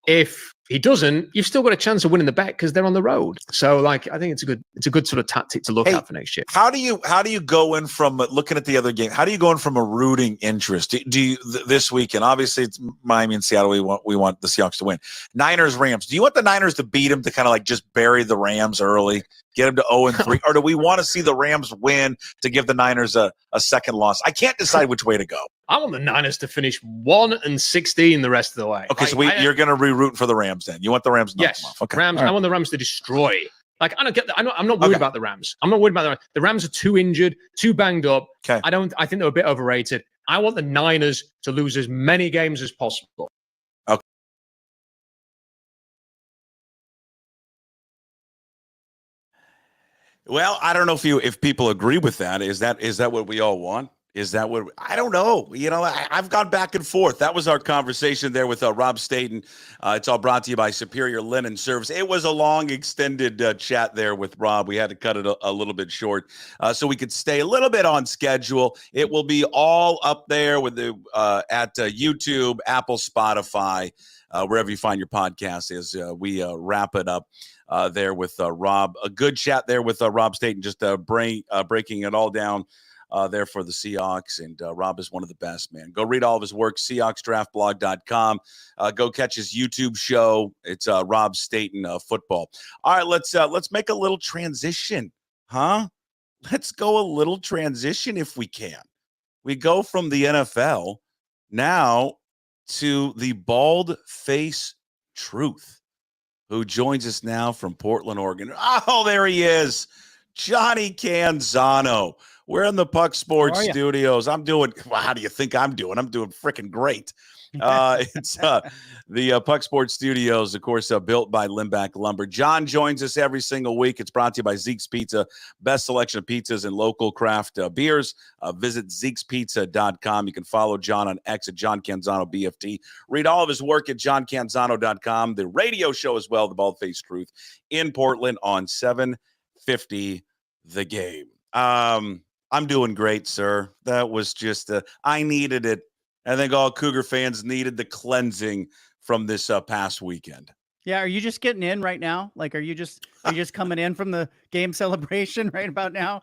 if he doesn't, you've still got a chance of winning the bet because they're on the road. So, like, I think it's a good sort of tactic to look at for next year. How do you go in from looking at the other game? How do you go in from a rooting interest? Do you this weekend? Obviously, it's Miami and Seattle. We want the Seahawks to win. Niners, Rams. Do you want the Niners to beat them to kind of like just bury the Rams early, get them to 0-3, or do we want to see the Rams win to give the Niners a second loss? I can't decide which way to go. I want the Niners to finish 1-16 the rest of the way. Okay, so you're going to re-root for the Rams then. You want the Rams? Yes. Okay. Rams. Right. I want the Rams to destroy. Like, I don't get that. I'm not worried about the Rams. I'm not worried about the Rams. The Rams are too injured, too banged up. Okay. I think they're a bit overrated. I want the Niners to lose as many games as possible. Okay. Well, I don't know if people agree with that. Is that what we all want? Is that what I don't know? I've gone back and forth. That was our conversation there with Rob Staton. It's all brought to you by Superior Linen Service. It was a long, extended chat there with Rob. We had to cut it a little bit short so we could stay a little bit on schedule. It will be all up there with the at YouTube, Apple, Spotify, wherever you find your podcast. As we wrap it up there with Rob, a good chat there with Rob Staton, just breaking it all down. There for the Seahawks, and Rob is one of the best, man. Go read all of his work, SeahawksDraftBlog.com. Go catch his YouTube show. It's Rob Staton Football. All right, let's make a little transition, huh? Let's go a little transition if we can. We go from the NFL now to the bald face truth, who joins us now from Portland, Oregon. Oh, there he is, Johnny Canzano. We're in the PuckSports studios. I'm doing, well, how do you think I'm doing? I'm doing freaking great. It's the PuckSports studios, of course, built by Limbach Lumber. John joins us every single week. It's brought to you by Zeke's Pizza, best selection of pizzas and local craft beers. Visit Zeke'sPizza.com. You can follow John on X at John Canzano BFT. Read all of his work at JohnCanzano.com. The radio show as well, The Bald-Faced Truth, in Portland on 750 The Game. I'm doing great, sir. That was just, I needed it. I think all Cougar fans needed the cleansing from this past weekend. Yeah. Are you just getting in right now? Like, are you just coming in from the game celebration right about now?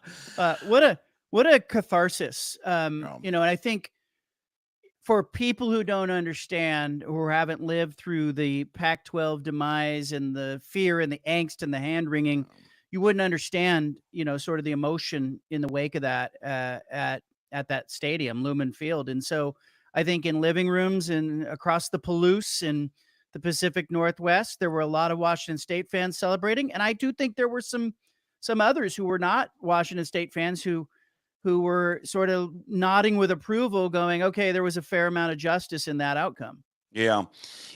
What a catharsis. And I think for people who don't understand or haven't lived through the Pac-12 demise and the fear and the angst and the hand wringing, you wouldn't understand, sort of the emotion in the wake of that at that stadium, Lumen Field. And so I think in living rooms and across the Palouse and the Pacific Northwest, there were a lot of Washington State fans celebrating. And I do think there were some others who were not Washington State fans who were sort of nodding with approval, going, okay, there was a fair amount of justice in that outcome. Yeah,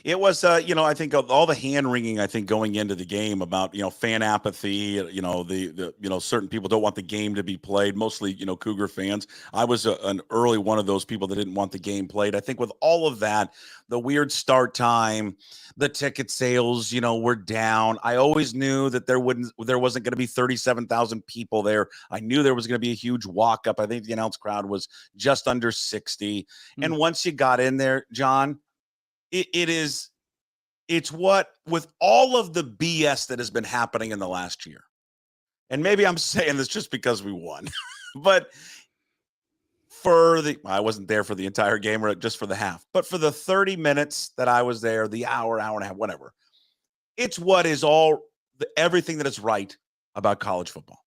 it was, I think all the hand wringing, I think going into the game about, fan apathy, the certain people don't want the game to be played, mostly, Cougar fans. I was an early one of those people that didn't want the game played. I think with all of that, the weird start time, the ticket sales, were down. I always knew that there wasn't going to be 37,000 people there. I knew there was going to be a huge walk up. I think the announced crowd was just under 60. Mm-hmm. And once you got in there, John, it's what, with all of the BS that has been happening in the last year, and maybe I'm saying this just because we won, but I wasn't there for the entire game or just for the half, but for the 30 minutes that I was there, the hour and a half, whatever, it's what is everything that is right about college football,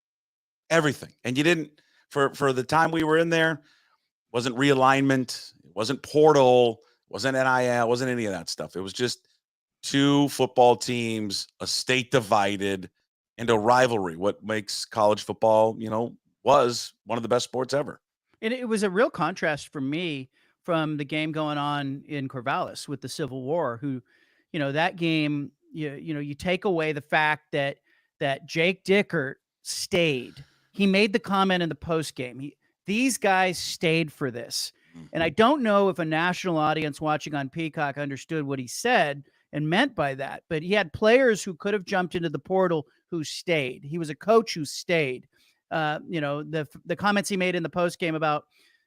everything. And you didn't, for the time we were in there, wasn't realignment, it wasn't portal, wasn't NIL, wasn't any of that stuff. It was just two football teams, a state divided, and a rivalry. What makes college football, was one of the best sports ever. And it was a real contrast for me from the game going on in Corvallis with the Civil War, who, that game, you take away the fact that Jake Dickert stayed. He made the comment in the post game. These guys stayed for this. And I don't know if a national audience watching on Peacock understood what he said and meant by that, but he had players who could have jumped into the portal who stayed. He was a coach who stayed. The comments he made in the postgame about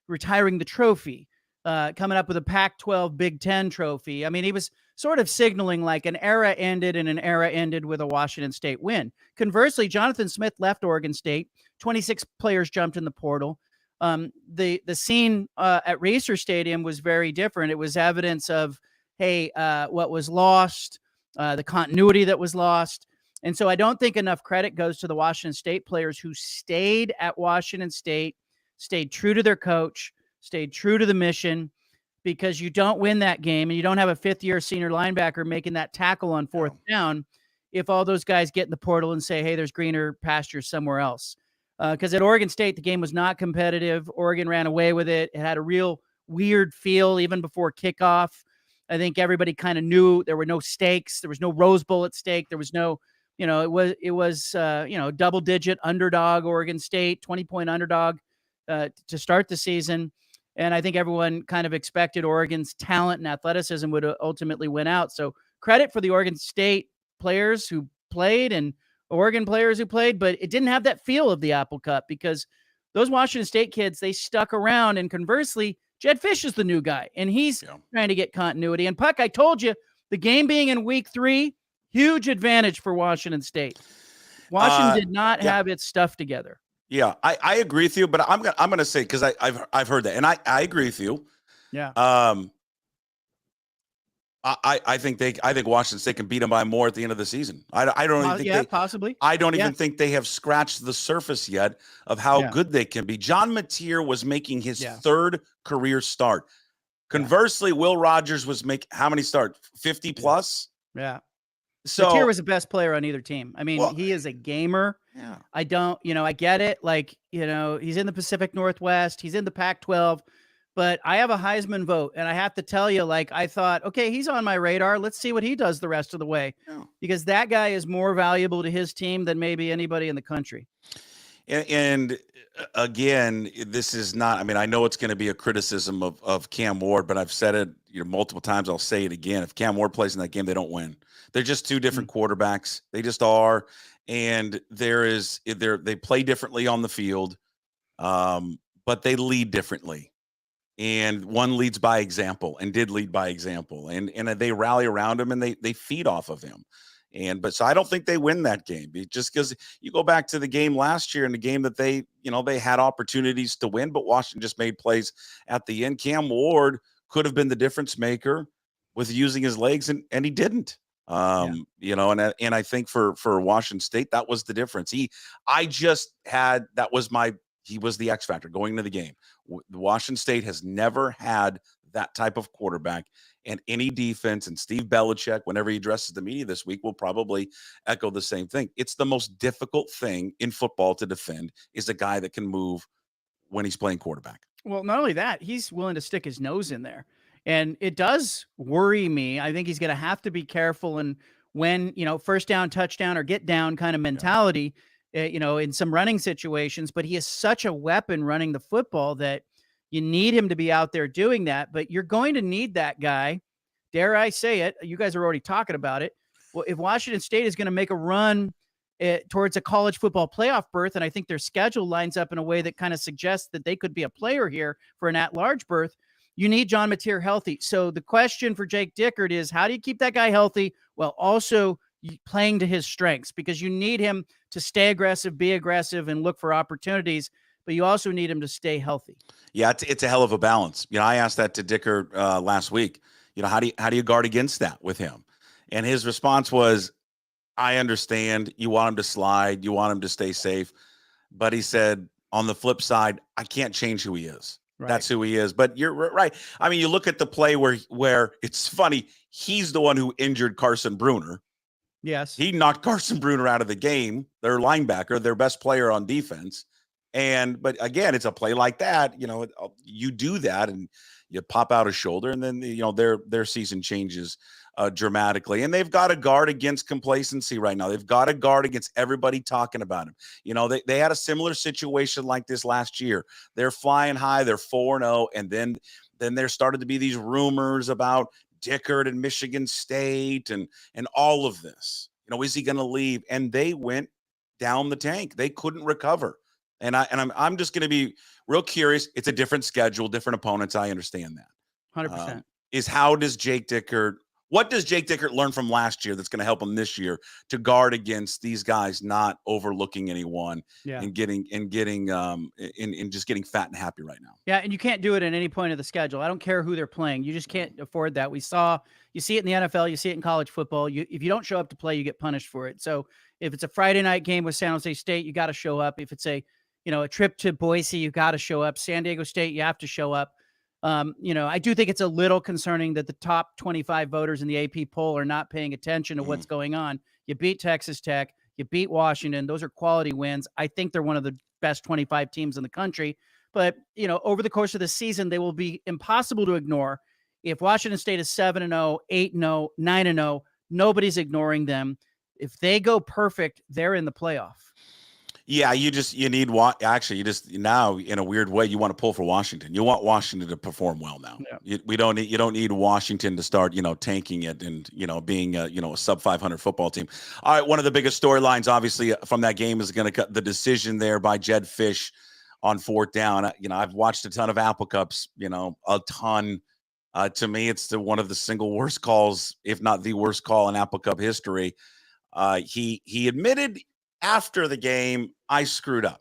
retiring the trophy, coming up with a Pac-12 Big Ten trophy. I mean, he was sort of signaling like an era ended and an era ended with a Washington State win. Conversely, Jonathan Smith left Oregon State. 26 players jumped in the portal. The scene at Racer Stadium was very different. It was evidence of, what was lost, the continuity that was lost. And so I don't think enough credit goes to the Washington State players who stayed at Washington State, stayed true to their coach, stayed true to the mission, because you don't win that game and you don't have a fifth-year senior linebacker making that tackle on fourth down if all those guys get in the portal and say, hey, there's greener pastures somewhere else. Because at Oregon State, the game was not competitive. Oregon ran away with it. It had a real weird feel even before kickoff. I think everybody kind of knew there were no stakes. There was no Rose Bowl at stake. There was no, it was double-digit underdog Oregon State, 20-point underdog. to start the season. And I think everyone kind of expected Oregon's talent and athleticism would ultimately win out. So credit for the Oregon State players who played and Oregon players who played, but it didn't have that feel of the Apple Cup because those Washington State kids, they stuck around. And conversely, Jedd Fisch is the new guy, and he's trying to get continuity. And Puck, I told you, the game being in week 3, huge advantage for Washington State. Washington did not have its stuff together. Yeah, I agree with you, but I'm gonna say, because I've heard that, and I agree with you. Yeah. I think Washington State can beat them by more at the end of the season. I don't even think possibly. I don't even think they have scratched the surface yet of how good they can be. John Mateer was making his 3rd career start. Conversely, Will Rogers was how many start? 50 plus? Yeah. So Mateer was the best player on either team. I mean, he is a gamer. Yeah. I get it. Like, he's in the Pacific Northwest. He's in the Pac-12. But I have a Heisman vote, and I have to tell you, like, I thought, okay, he's on my radar. Let's see what he does the rest of the way, because that guy is more valuable to his team than maybe anybody in the country. And again, this is not, I mean, I know it's going to be a criticism of Cam Ward, but I've said it multiple times. I'll say it again. If Cam Ward plays in that game, they don't win. They're just two different quarterbacks. They just are. And they play differently on the field, but they lead differently. And one leads by example, and did lead by example, and they rally around him, and they feed off of him. So I don't think they win that game, just because you go back to the game last year, in the game that they had opportunities to win, but Washington just made plays at the end. Cam Ward could have been the difference maker with using his legs, and he didn't. And I think for Washington State, that was the difference. He was the X factor going into the game. Washington State has never had that type of quarterback, and any defense, and Steve Belichick, whenever he addresses the media this week, will probably echo the same thing. It's the most difficult thing in football to defend, is a guy that can move when he's playing quarterback. Well, not only that, he's willing to stick his nose in there. And it does worry me. I think he's going to have to be careful. And when, first down, touchdown, or get down kind of mentality, in some running situations, but he is such a weapon running the football that you need him to be out there doing that. But you're going to need that guy. Dare I say it? You guys are already talking about it. Well, if Washington State is going to make a run towards a college football playoff berth, and I think their schedule lines up in a way that kind of suggests that they could be a player here for an at-large berth, you need John Mateer healthy. So the question for Jake Dickert is, how do you keep that guy healthy while also playing to his strengths? Because you need him to stay aggressive, be aggressive, and look for opportunities, but you also need him to stay healthy. Yeah, it's a hell of a balance. I asked that to Dickert last week. How do you guard against that with him? And his response was, I understand you want him to slide, you want him to stay safe, but he said, on the flip side, I can't change who he is. Right. That's who he is. But you're right. I mean, you look at the play where it's funny. He's the one who injured Carson Bruner. Yes. He knocked Carson Bruner out of the game, their linebacker, their best player on defense. But again, it's a play like that. You do that and you pop out a shoulder, and then, their season changes dramatically. And they've got to guard against complacency right now. They've got to guard against everybody talking about him. They had a similar situation like this last year. They're flying high. They're 4-0. And then there started to be these rumors about Dickert and Michigan State and all of this. Is he going to leave? And they went down the tank. They couldn't recover. And I'm just going to be real curious. It's a different schedule, different opponents. I understand that. 100%. What does Jake Dickert learn from last year that's going to help him this year to guard against these guys not overlooking anyone and getting just getting fat and happy right now? Yeah, and you can't do it at any point of the schedule. I don't care who they're playing. You just can't afford that. You see it in the NFL, you see it in college football. If you don't show up to play, you get punished for it. So if it's a Friday night game with San Jose State, you got to show up. If it's a trip to Boise, you got to show up. San Diego State, you have to show up. I do think it's a little concerning that the top 25 voters in the AP poll are not paying attention to what's going on. You beat Texas Tech, you beat Washington. Those are quality wins. I think they're one of the best 25 teams in the country. But, over the course of the season, they will be impossible to ignore. If Washington State is 7-0, 8-0, 9-0, nobody's ignoring them. If they go perfect, they're in the playoff. Yeah, you need actually you just now in a weird way you want to pull for Washington. You want Washington to perform well now. Yeah. You don't need Washington to start tanking it and being a sub 500 football team. All right, one of the biggest storylines obviously from that game is going to cut the decision there by Jedd Fisch on 4th down. I've watched a ton of Apple Cups, a ton. To me, it's one of the single worst calls, if not the worst call in Apple Cup history. He admitted after the game, I screwed up.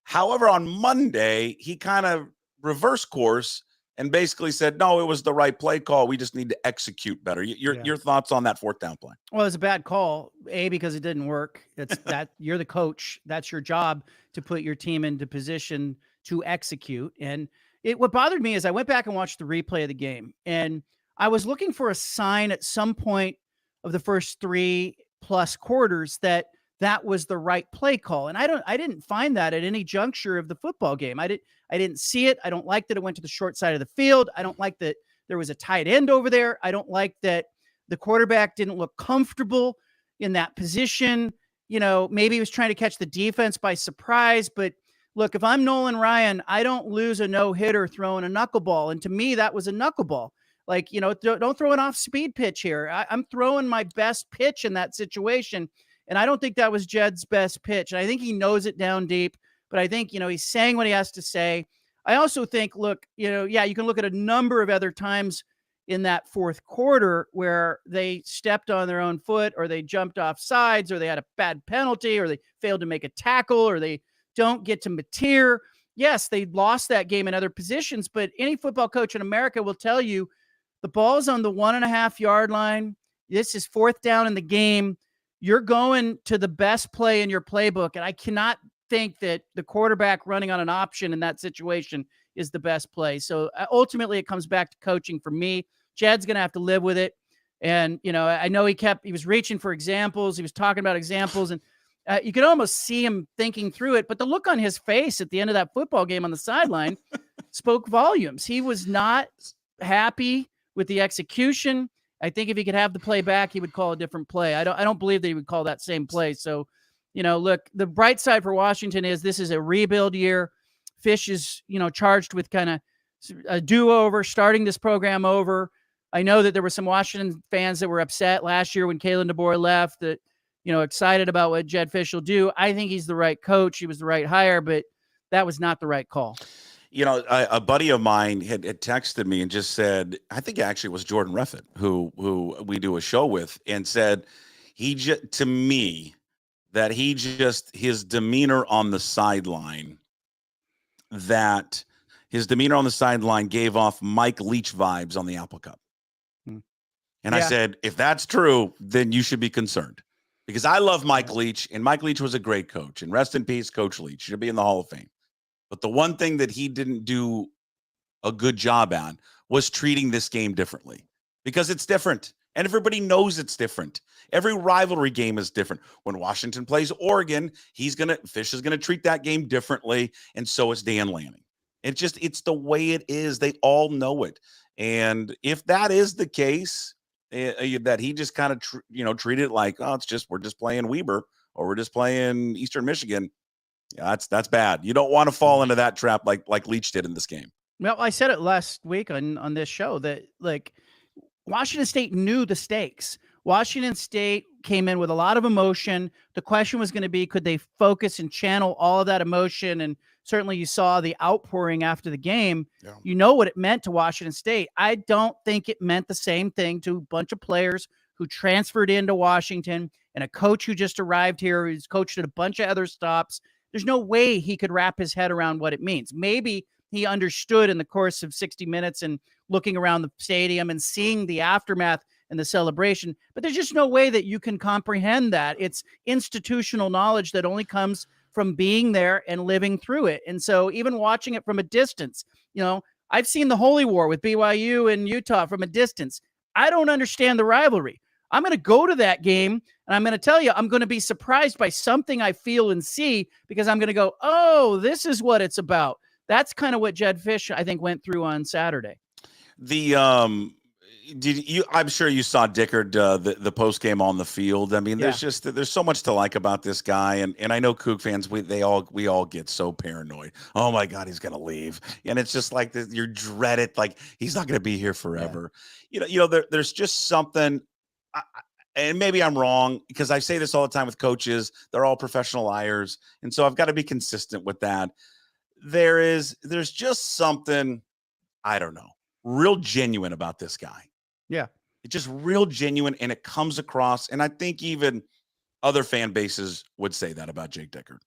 However, on Monday, he kind of reversed course and basically said, no, it was the right play call. We just need to execute better. Your thoughts on that 4th down play? Well, it's a bad call, because it didn't work. It's that you're the coach. That's your job to put your team into position to execute. And what bothered me is I went back and watched the replay of the game, and I was looking for a sign at some point of the first 3+ quarters that was the right play call. And I didn't find that at any juncture of the football game. I didn't see it. I don't like that it went to the short side of the field. I don't like that there was a tight end over there. I don't like that the quarterback didn't look comfortable in that position. Maybe he was trying to catch the defense by surprise, but look, if I'm Nolan Ryan, I don't lose a no-hitter throwing a knuckleball. And to me, that was a knuckleball. Like, don't throw an off-speed pitch here. I'm throwing my best pitch in that situation. And I don't think that was Jedd's best pitch. And I think he knows it down deep, but I think, he's saying what he has to say. I also think, look, you can look at a number of other times in that 4th quarter where they stepped on their own foot, or they jumped off sides, or they had a bad penalty, or they failed to make a tackle, or they don't get to mateer. Yes, they lost that game in other positions, but any football coach in America will tell you the ball's on the 1.5 yard line. This is 4th down in the game. You're going to the best play in your playbook. And I cannot think that the quarterback running on an option in that situation is the best play. So ultimately it comes back to coaching for me. Jedd's going to have to live with it. And, I know he was reaching for examples. He was talking about examples, and you could almost see him thinking through it, but the look on his face at the end of that football game on the sideline spoke volumes. He was not happy with the execution. I think if he could have the play back, he would call a different play. I don't believe that he would call that same play. So, look, the bright side for Washington is this is a rebuild year. Fisch is, charged with kind of a do-over, starting this program over. I know that there were some Washington fans that were upset last year when Kalen DeBoer left, that, excited about what Jedd Fisch will do. I think he's the right coach. He was the right hire, but that was not the right call. A buddy of mine had texted me and just said, I think actually it was Jordan Reffett, who we do a show with, and said to me that his demeanor on the sideline gave off Mike Leach vibes on the Apple Cup. And I said, if that's true, then you should be concerned, because I love Mike Leach, and Mike Leach was a great coach, and rest in peace, Coach Leach. Should be in the Hall of Fame. But the one thing that he didn't do a good job at was treating this game differently, because it's different. And everybody knows it's different. Every rivalry game is different. When Washington plays Oregon, Fisch is going to treat that game differently. And so is Dan Lanning. It's the way it is. They all know it. And if that is the case, that he just kind of, treated it like, oh, we're just playing Weber, or we're just playing Eastern Michigan. Yeah, that's bad. You don't want to fall into that trap like Leach did in this game. Well, I said it last week on this show that, like, Washington State knew the stakes. Washington State came in with a lot of emotion. The question was going to be, could they focus and channel all of that emotion? And certainly you saw the outpouring after the game. Yeah. You know what it meant to Washington State. I don't think it meant the same thing to a bunch of players who transferred into Washington and a coach who just arrived here, who's coached at a bunch of other stops. There's no way he could wrap his head around what it means. Maybe he understood in the course of 60 minutes and looking around the stadium and seeing the aftermath and the celebration, but there's just no way that you can comprehend that. It's institutional knowledge that only comes from being there and living through it. And so even watching it from a distance, I've seen the Holy War with BYU and Utah from a distance. I don't understand the rivalry. I'm going to go to that game, and I'm going to tell you, I'm going to be surprised by something I feel and see, because I'm going to go, oh, this is what it's about. That's kind of what Jedd Fisch, I think, went through on Saturday. did you? I'm sure you saw Dickert the post game on the field. I mean, there's so much to like about this guy, and I know Coug fans we all get so paranoid. Oh my God, he's gonna leave, and it's just like you're dreaded, like he's not gonna be here forever. Yeah. There's just something. And maybe I'm wrong because I say this all the time with coaches. They're all professional liars, and so I've got to be consistent with that. There's just something, I don't know, real genuine about this guy. Yeah. It's just real genuine, and it comes across, and I think even other fan bases would say that about Jake Dickert.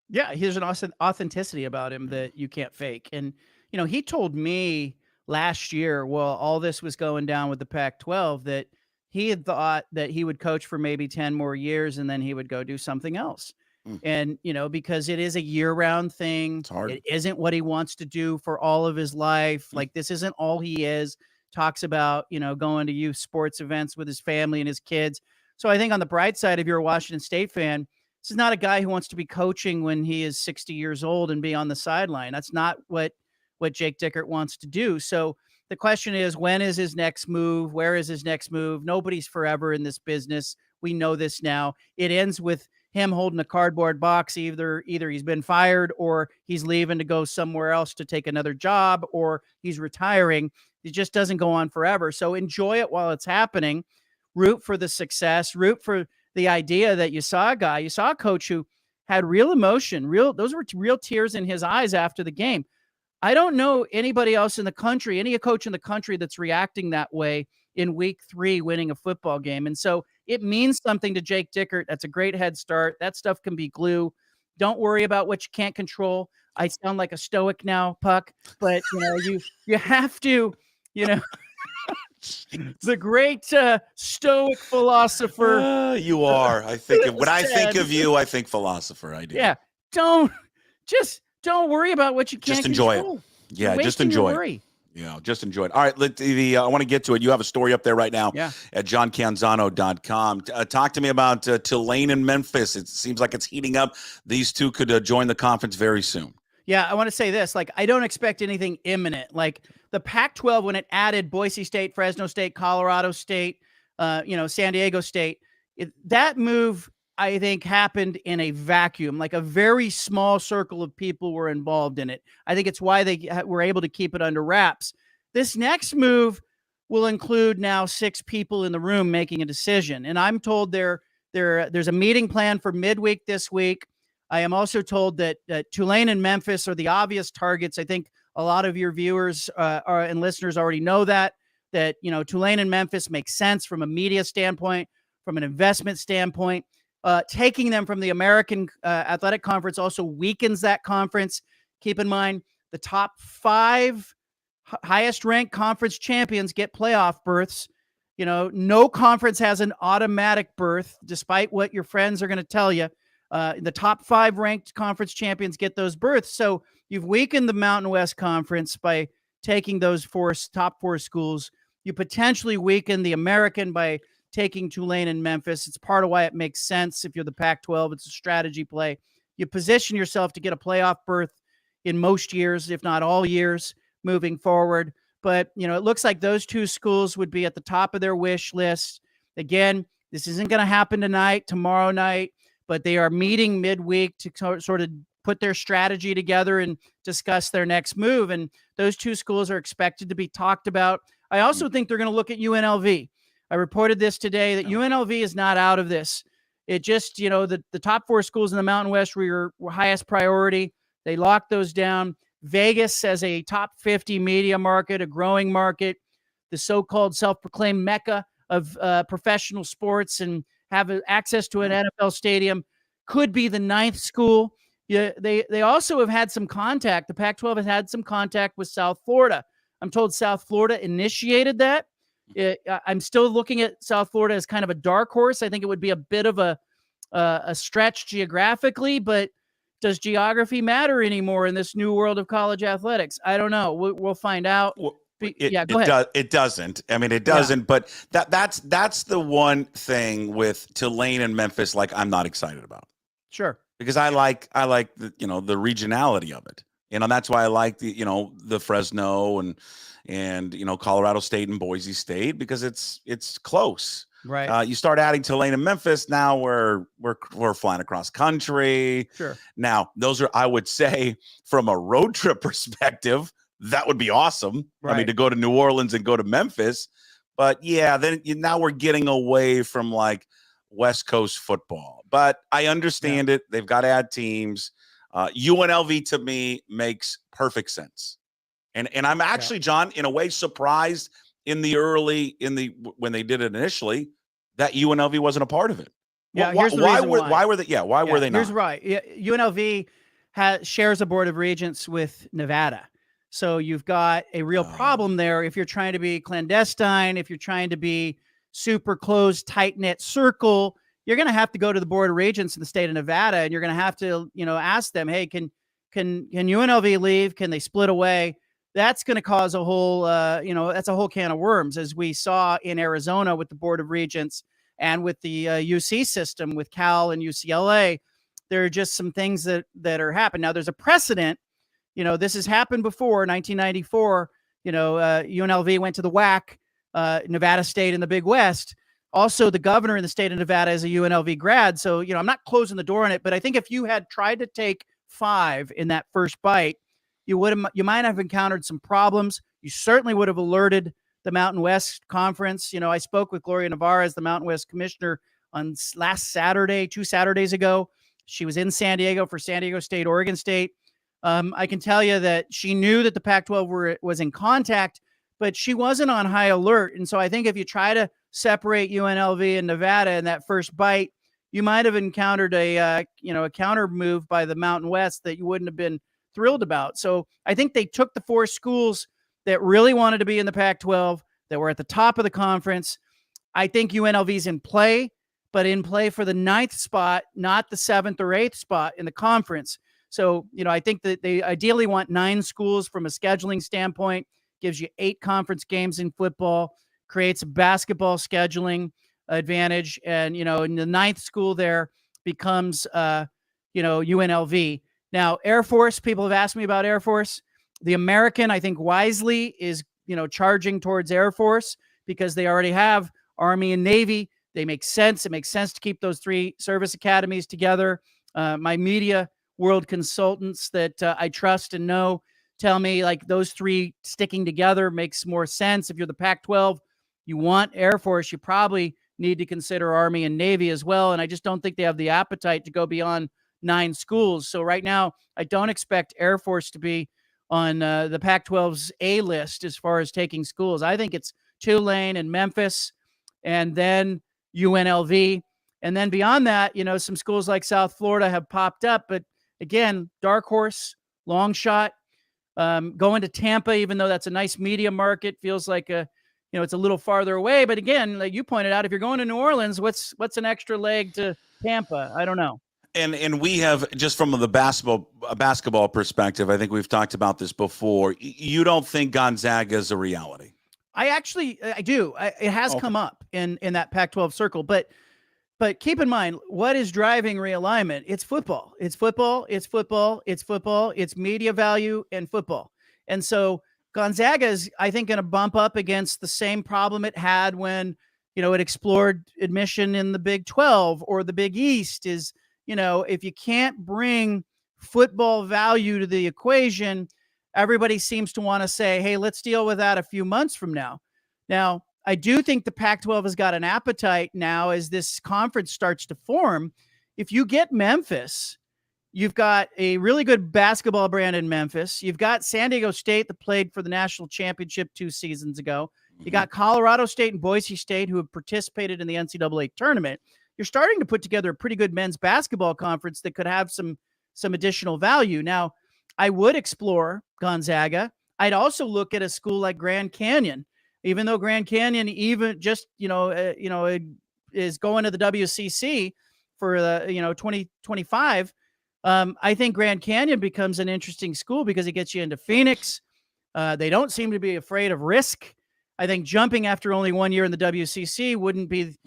Yeah, there's an authenticity about him that you can't fake. And, he told me last year, while all this was going down with the Pac-12, that he had thought that he would coach for maybe 10 more years and then he would go do something else. And, because it is a year-round thing. It's hard. It isn't what he wants to do for all of his life. Like, this isn't all he is. Talks about, going to youth sports events with his family and his kids. So I think on the bright side, if you're a Washington State fan, this is not a guy who wants to be coaching when he is 60 years old and be on the sideline. That's not what Jake Dickert wants to do. So the question is, when is his next move? Where is his next move? Nobody's forever in this business. We know this now. It ends with him holding a cardboard box. Either he's been fired or he's leaving to go somewhere else to take another job, or he's retiring. It just doesn't go on forever. So enjoy it while it's happening. Root for the success. Root for the idea that you saw a coach who had real emotion, those were real tears in his eyes after the game. I don't know anybody else in the country, any coach in the country that's reacting that way in week 3, winning a football game. And so it means something to Jake Dickert. That's a great head start. That stuff can be glue. Don't worry about what you can't control. I sound like a stoic now, Puck, but you have to, the great stoic philosopher. You are. I think when I think of you, I think philosopher. I do. Yeah. Don't worry about what you can't just enjoy control. it. Yeah, just enjoy it. Just enjoy it. All right, I want to get to it. You have a story up there right now at johncanzano.com. Talk to me about Tulane and Memphis. It seems like it's heating up. These two could join the conference very soon. Yeah, I want to say this. Like, I don't expect anything imminent. Like, the Pac-12, when it added Boise State, Fresno State, Colorado State, San Diego State, that move, I think, happened in a vacuum. Like, a very small circle of people were involved in it. I think it's why they were able to keep it under wraps. This next move will include now 6 people in the room making a decision. And I'm told there's a meeting plan for midweek this week. I am also told that Tulane and Memphis are the obvious targets. I think a lot of your viewers and listeners already know that Tulane and Memphis makes sense from a media standpoint, from an investment standpoint. Taking them from the American Athletic Conference also weakens that conference. Keep in mind, the top 5 highest-ranked conference champions get playoff berths. No conference has an automatic berth, despite what your friends are going to tell you. The top 5 ranked conference champions get those berths. So you've weakened the Mountain West Conference by taking those top 4 schools. You potentially weaken the American by taking Tulane and Memphis. It's part of why it makes sense. If you're the Pac-12, it's a strategy play. You position yourself to get a playoff berth in most years, if not all years, moving forward. But, it looks like those 2 schools would be at the top of their wish list. Again, this isn't going to happen tonight, tomorrow night, but they are meeting midweek to sort of put their strategy together and discuss their next move. And those 2 schools are expected to be talked about. I also think they're going to look at UNLV. I reported this today that UNLV is not out of this. It just, the top 4 schools in the Mountain West were your highest priority. They locked those down. Vegas as a top 50 media market, a growing market, the so-called self-proclaimed mecca of professional sports, and have access to an NFL stadium, could be the 9th school. Yeah, they also have had some contact. The Pac-12 has had some contact with South Florida. I'm told South Florida initiated that. I'm still looking at South Florida as kind of a dark horse. I think it would be a bit of a stretch geographically, but does geography matter anymore in this new world of college athletics? I don't know. We'll find out. Go ahead. It doesn't. I mean, it doesn't. Yeah. But that's the one thing with Tulane and Memphis. Like, I'm not excited about. Sure. Because I like the regionality of it. That's why I like the Fresno and Colorado State and Boise State because it's close. Right. You start adding Tulane and Memphis. Now we're flying across country. Sure. Now those are, I would say, from a road trip perspective, that would be awesome. Right. I mean, to go to New Orleans and go to Memphis. But yeah, then now we're getting away from like West Coast football. But I understand it. They've got to add teams. UNLV to me makes perfect sense. And I'm actually, John, in a way surprised when they did it initially that UNLV wasn't a part of it. Yeah, here's the reason why were they? Yeah, why were they not? Here's right. UNLV shares a board of regents with Nevada. So you've got a real problem there if you're trying to be clandestine, if you're trying to be super closed, tight-knit circle, you're going to have to go to the board of regents in the state of Nevada, and you're going to have to, ask them, hey, can UNLV leave? Can they split away? That's going to cause a whole, that's a whole can of worms, as we saw in Arizona with the board of regents and with the UC system with Cal and UCLA. There are just some things that are happening. Now, there's a precedent. This has happened before. 1994, UNLV went to the WAC, Nevada State in the Big West. Also, the governor in the state of Nevada is a UNLV grad. So, I'm not closing the door on it, but I think if you had tried to take 5 in that first bite, you might have encountered some problems. You certainly would have alerted the Mountain West Conference. I spoke with Gloria Navarez, the Mountain West commissioner, on last Saturday, 2 Saturdays ago. She was in San Diego for San Diego State, Oregon State. I can tell you that she knew that the Pac-12 was in contact, but she wasn't on high alert. And so I think if you try to separate UNLV and Nevada in that first bite, you might have encountered a counter move by the Mountain West that you wouldn't have been thrilled about. So I think they took the 4 schools that really wanted to be in the Pac-12, that were at the top of the conference. I think UNLV's in play, but in play for the 9th spot, not the 7th or 8th spot in the conference. So, I think that they ideally want 9 schools from a scheduling standpoint, gives you 8 conference games in football, creates a basketball scheduling advantage. And, in the 9th school there becomes, UNLV. Now, Air Force, people have asked me about Air Force. The American, I think wisely, is, charging towards Air Force because they already have Army and Navy. They make sense. It makes sense to keep those 3 service academies together. My media world consultants that I trust and know tell me like those 3 sticking together makes more sense. If you're the Pac-12, you want Air Force, you probably need to consider Army and Navy as well. And I just don't think they have the appetite to go beyond 9 schools. So right now, I don't expect Air Force to be on the Pac-12's A list as far as taking schools. I think it's Tulane and Memphis, and then UNLV. And then beyond that, some schools like South Florida have popped up. But again, dark horse, long shot, going to Tampa, even though that's a nice media market, feels like it's a little farther away. But again, like you pointed out, if you're going to New Orleans, what's an extra leg to Tampa? I don't know. And we have, just from the basketball perspective, I think we've talked about this before. You don't think Gonzaga is a reality? I do. It has come up in that Pac-12 circle, but keep in mind what is driving realignment. It's football. It's football. It's football. It's football. It's media value and football. And so Gonzaga is, I think, going to bump up against the same problem it had when it explored admission in the Big 12 or the Big East. Is if you can't bring football value to the equation, everybody seems to want to say, hey, let's deal with that a few months from now. Now, I do think the Pac-12 has got an appetite now as this conference starts to form. If you get Memphis, you've got a really good basketball brand in Memphis. You've got San Diego State that played for the national championship 2 seasons ago. You got Colorado State and Boise State who have participated in the NCAA tournament. You're starting to put together a pretty good men's basketball conference that could have some additional value. Now, I would explore Gonzaga. I'd also look at a school like Grand Canyon, even though Grand Canyon even just, is going to the WCC for the, 2025. I think Grand Canyon becomes an interesting school because it gets you into Phoenix. They don't seem to be afraid of risk. I think jumping after only 1 year in the WCC wouldn't be,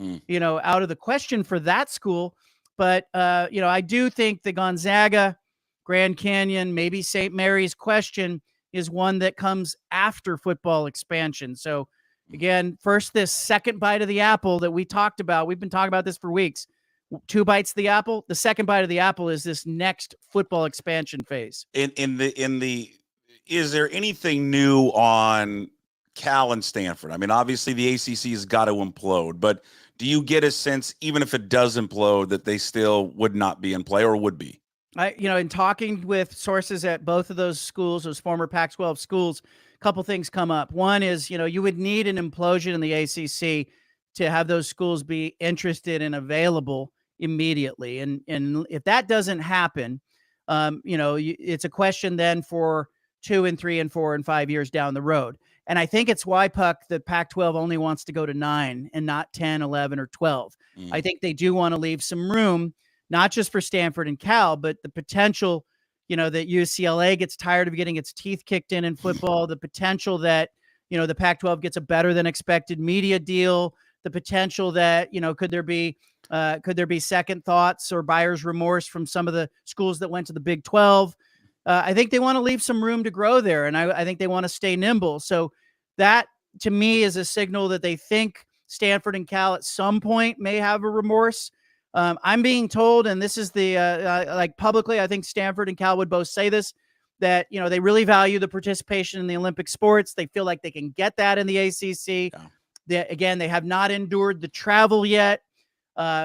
out of the question for that school. But, I do think the Gonzaga, Grand Canyon, maybe St. Mary's question, is one that comes after football expansion. So again, first, this second bite of the apple that we talked about, we've been talking about this for weeks. 2 bites of the apple. The second bite of the apple is this next football expansion phase. Is there anything new on Cal and Stanford? I mean, obviously the ACC has got to implode, but do you get a sense, even if it does implode, that they still would not be in play or would be? In talking with sources at both of those schools, those former Pac-12 schools, a couple things come up. One is, you would need an implosion in the ACC to have those schools be interested and available immediately. And if that doesn't happen, it's a question then for 2 and 3 and 4 and 5 years down the road. And I think it's why, Puck, the Pac-12 only wants to go to 9 and not 10, 11, or 12. I think they do want to leave some room, not just for Stanford and Cal, but the potential, that UCLA gets tired of getting its teeth kicked in football, the potential that, the Pac-12 gets a better than expected media deal, the potential that, could there be second thoughts or buyer's remorse from some of the schools that went to the Big 12? I think they want to leave some room to grow there, and I think they want to stay nimble. So that, to me, is a signal that they think Stanford and Cal at some point may have a remorse. I'm being told, and this is the publicly, I think Stanford and Cal would both say this, that they really value the participation in the Olympic sports. They feel like they can get that in the ACC. Yeah. They have not endured the travel yet.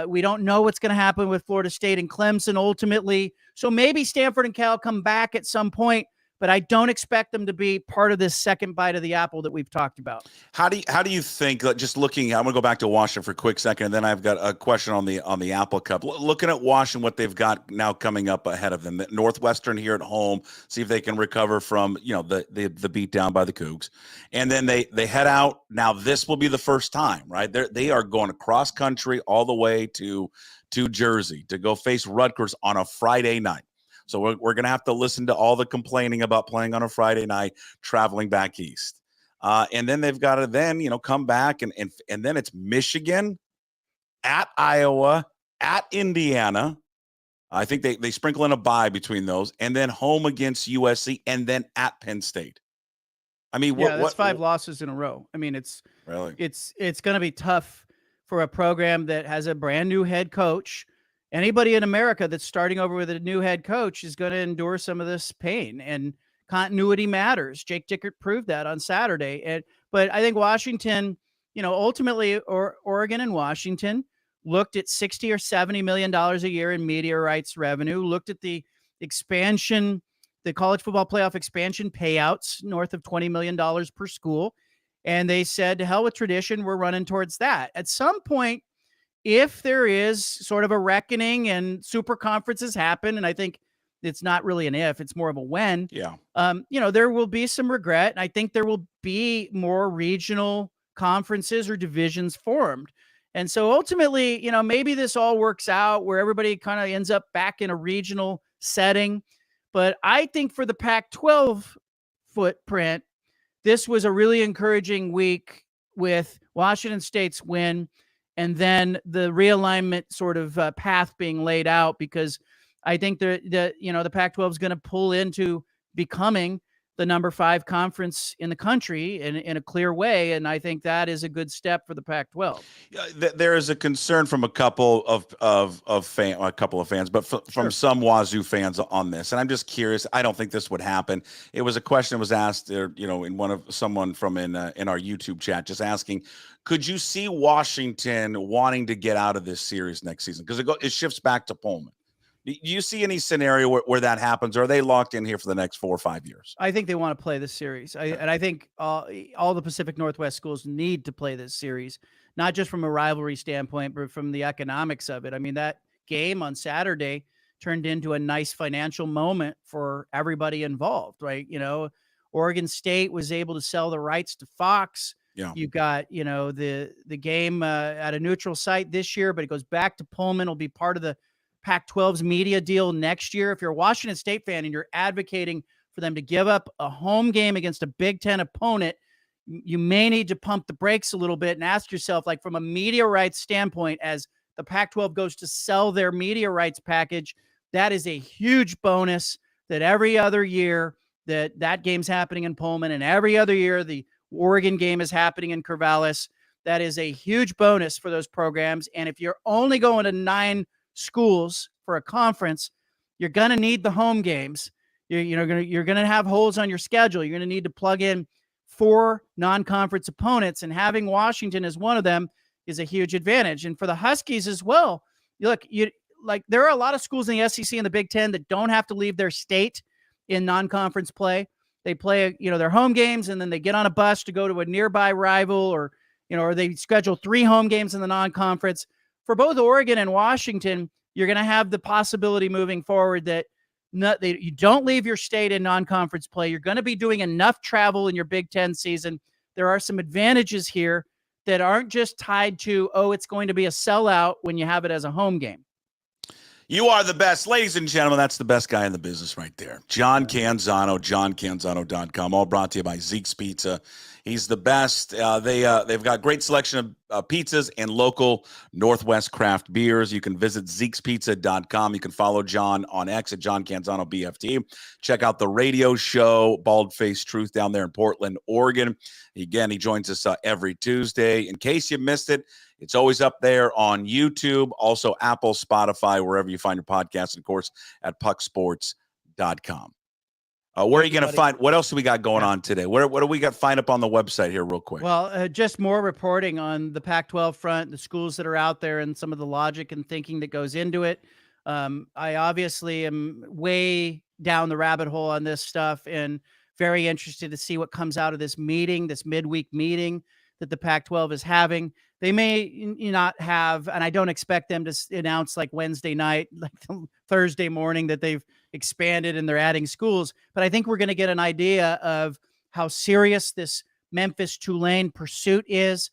We don't know what's going to happen with Florida State and Clemson ultimately. So maybe Stanford and Cal come back at some point, but I don't expect them to be part of this second bite of the apple that we've talked about. How do you think, just looking, I'm going to go back to Washington for a quick second, and then I've got a question on the Apple Cup. Looking at Washington, what they've got now coming up ahead of them, the Northwestern here at home, see if they can recover from, the beat down by the Cougs. And then they head out. Now this will be the first time, right? They are going across country all the way to Jersey to go face Rutgers on a Friday night. So we're going to have to listen to all the complaining about playing on a Friday night, traveling back east. And then they've got to then, come back and then it's Michigan, at Iowa, at Indiana. I think they sprinkle in a bye between those, and then home against USC, and then at Penn State. I mean, that's 5 losses in a row. I mean, it's going to be tough for a program that has a brand new head coach. Anybody in America that's starting over with a new head coach is going to endure some of this pain, and continuity matters. Jake Dickert proved that on Saturday. But I think Washington, ultimately, Oregon and Washington looked at $60 or $70 million a year in media rights revenue, looked at the expansion, the college football playoff expansion payouts north of $20 million per school. And they said, to hell with tradition, we're running towards that. At some point, if there is sort of a reckoning and super conferences happen, and I think it's not really an if, it's more of a when, there will be some regret. And I think there will be more regional conferences or divisions formed. And so ultimately, maybe this all works out where everybody kind of ends up back in a regional setting. But I think for the Pac-12 footprint, this was a really encouraging week with Washington State's win, and then the realignment sort of path being laid out, because I think the Pac-12 is going to pull into becoming the number 5 conference in the country in a clear way. And I think that is a good step for the Pac-12. There is a concern from a couple of fans, but from some Wazoo fans on this. And I'm just curious. I don't think this would happen. It was a question that was asked there, in someone from in our YouTube chat, just asking, could you see Washington wanting to get out of this series next season? Because it shifts back to Pullman. Do you see any scenario where that happens? Or are they locked in here for the next 4 or 5 years? I think they want to play this series. And I think all the Pacific Northwest schools need to play this series, not just from a rivalry standpoint, but from the economics of it. I mean, that game on Saturday turned into a nice financial moment for everybody involved, right? Oregon State was able to sell the rights to Fox. Yeah. You got, the game at a neutral site this year, but it goes back to Pullman. It'll be part of the Pac-12's media deal next year. If you're a Washington State fan and you're advocating for them to give up a home game against a Big Ten opponent, you may need to pump the brakes a little bit and ask yourself, like, from a media rights standpoint, as the Pac-12 goes to sell their media rights package, that is a huge bonus that every other year that game's happening in Pullman, and every other year the Oregon game is happening in Corvallis. That is a huge bonus for those programs. And if you're only going to 9 schools for a conference, you're going to need the home games. You're going to have holes on your schedule. You're going to need to plug in 4 non-conference opponents, and having Washington as one of them is a huge advantage. And for the Huskies as well, there are a lot of schools in the SEC and the Big Ten that don't have to leave their state in non-conference play. They play, their home games, and then they get on a bus to go to a nearby rival, or they schedule 3 home games in the non-conference. For both Oregon and Washington, you're going to have the possibility moving forward that you don't leave your state in non-conference play. You're going to be doing enough travel in your Big Ten season. There are some advantages here that aren't just tied to, it's going to be a sellout when you have it as a home game. You are the best. Ladies and gentlemen, that's the best guy in the business right there. John Canzano, johncanzano.com, all brought to you by Zeke's Pizza. He's the best. They've got great selection of pizzas and local Northwest craft beers. You can visit Zeke'sPizza.com. You can follow John on X at John Canzano BFT. Check out the radio show, Bald Face Truth, down there in Portland, Oregon. Again, he joins us every Tuesday. In case you missed it, it's always up there on YouTube, also Apple, Spotify, wherever you find your podcasts, and of course at PuckSports.com. Where are you going to find? What else do we got going on today? What do we got? Find up on the website here real quick. Well, just more reporting on the Pac-12 front, the schools that are out there, and some of the logic and thinking that goes into it. I obviously am way down the rabbit hole on this stuff, and very interested to see what comes out of this meeting, this midweek meeting that the Pac-12 is having. They may not have, and I don't expect them to announce like Wednesday night, like Thursday morning, that they've expanded and they're adding schools. But I think we're going to get an idea of how serious this Memphis-Tulane pursuit is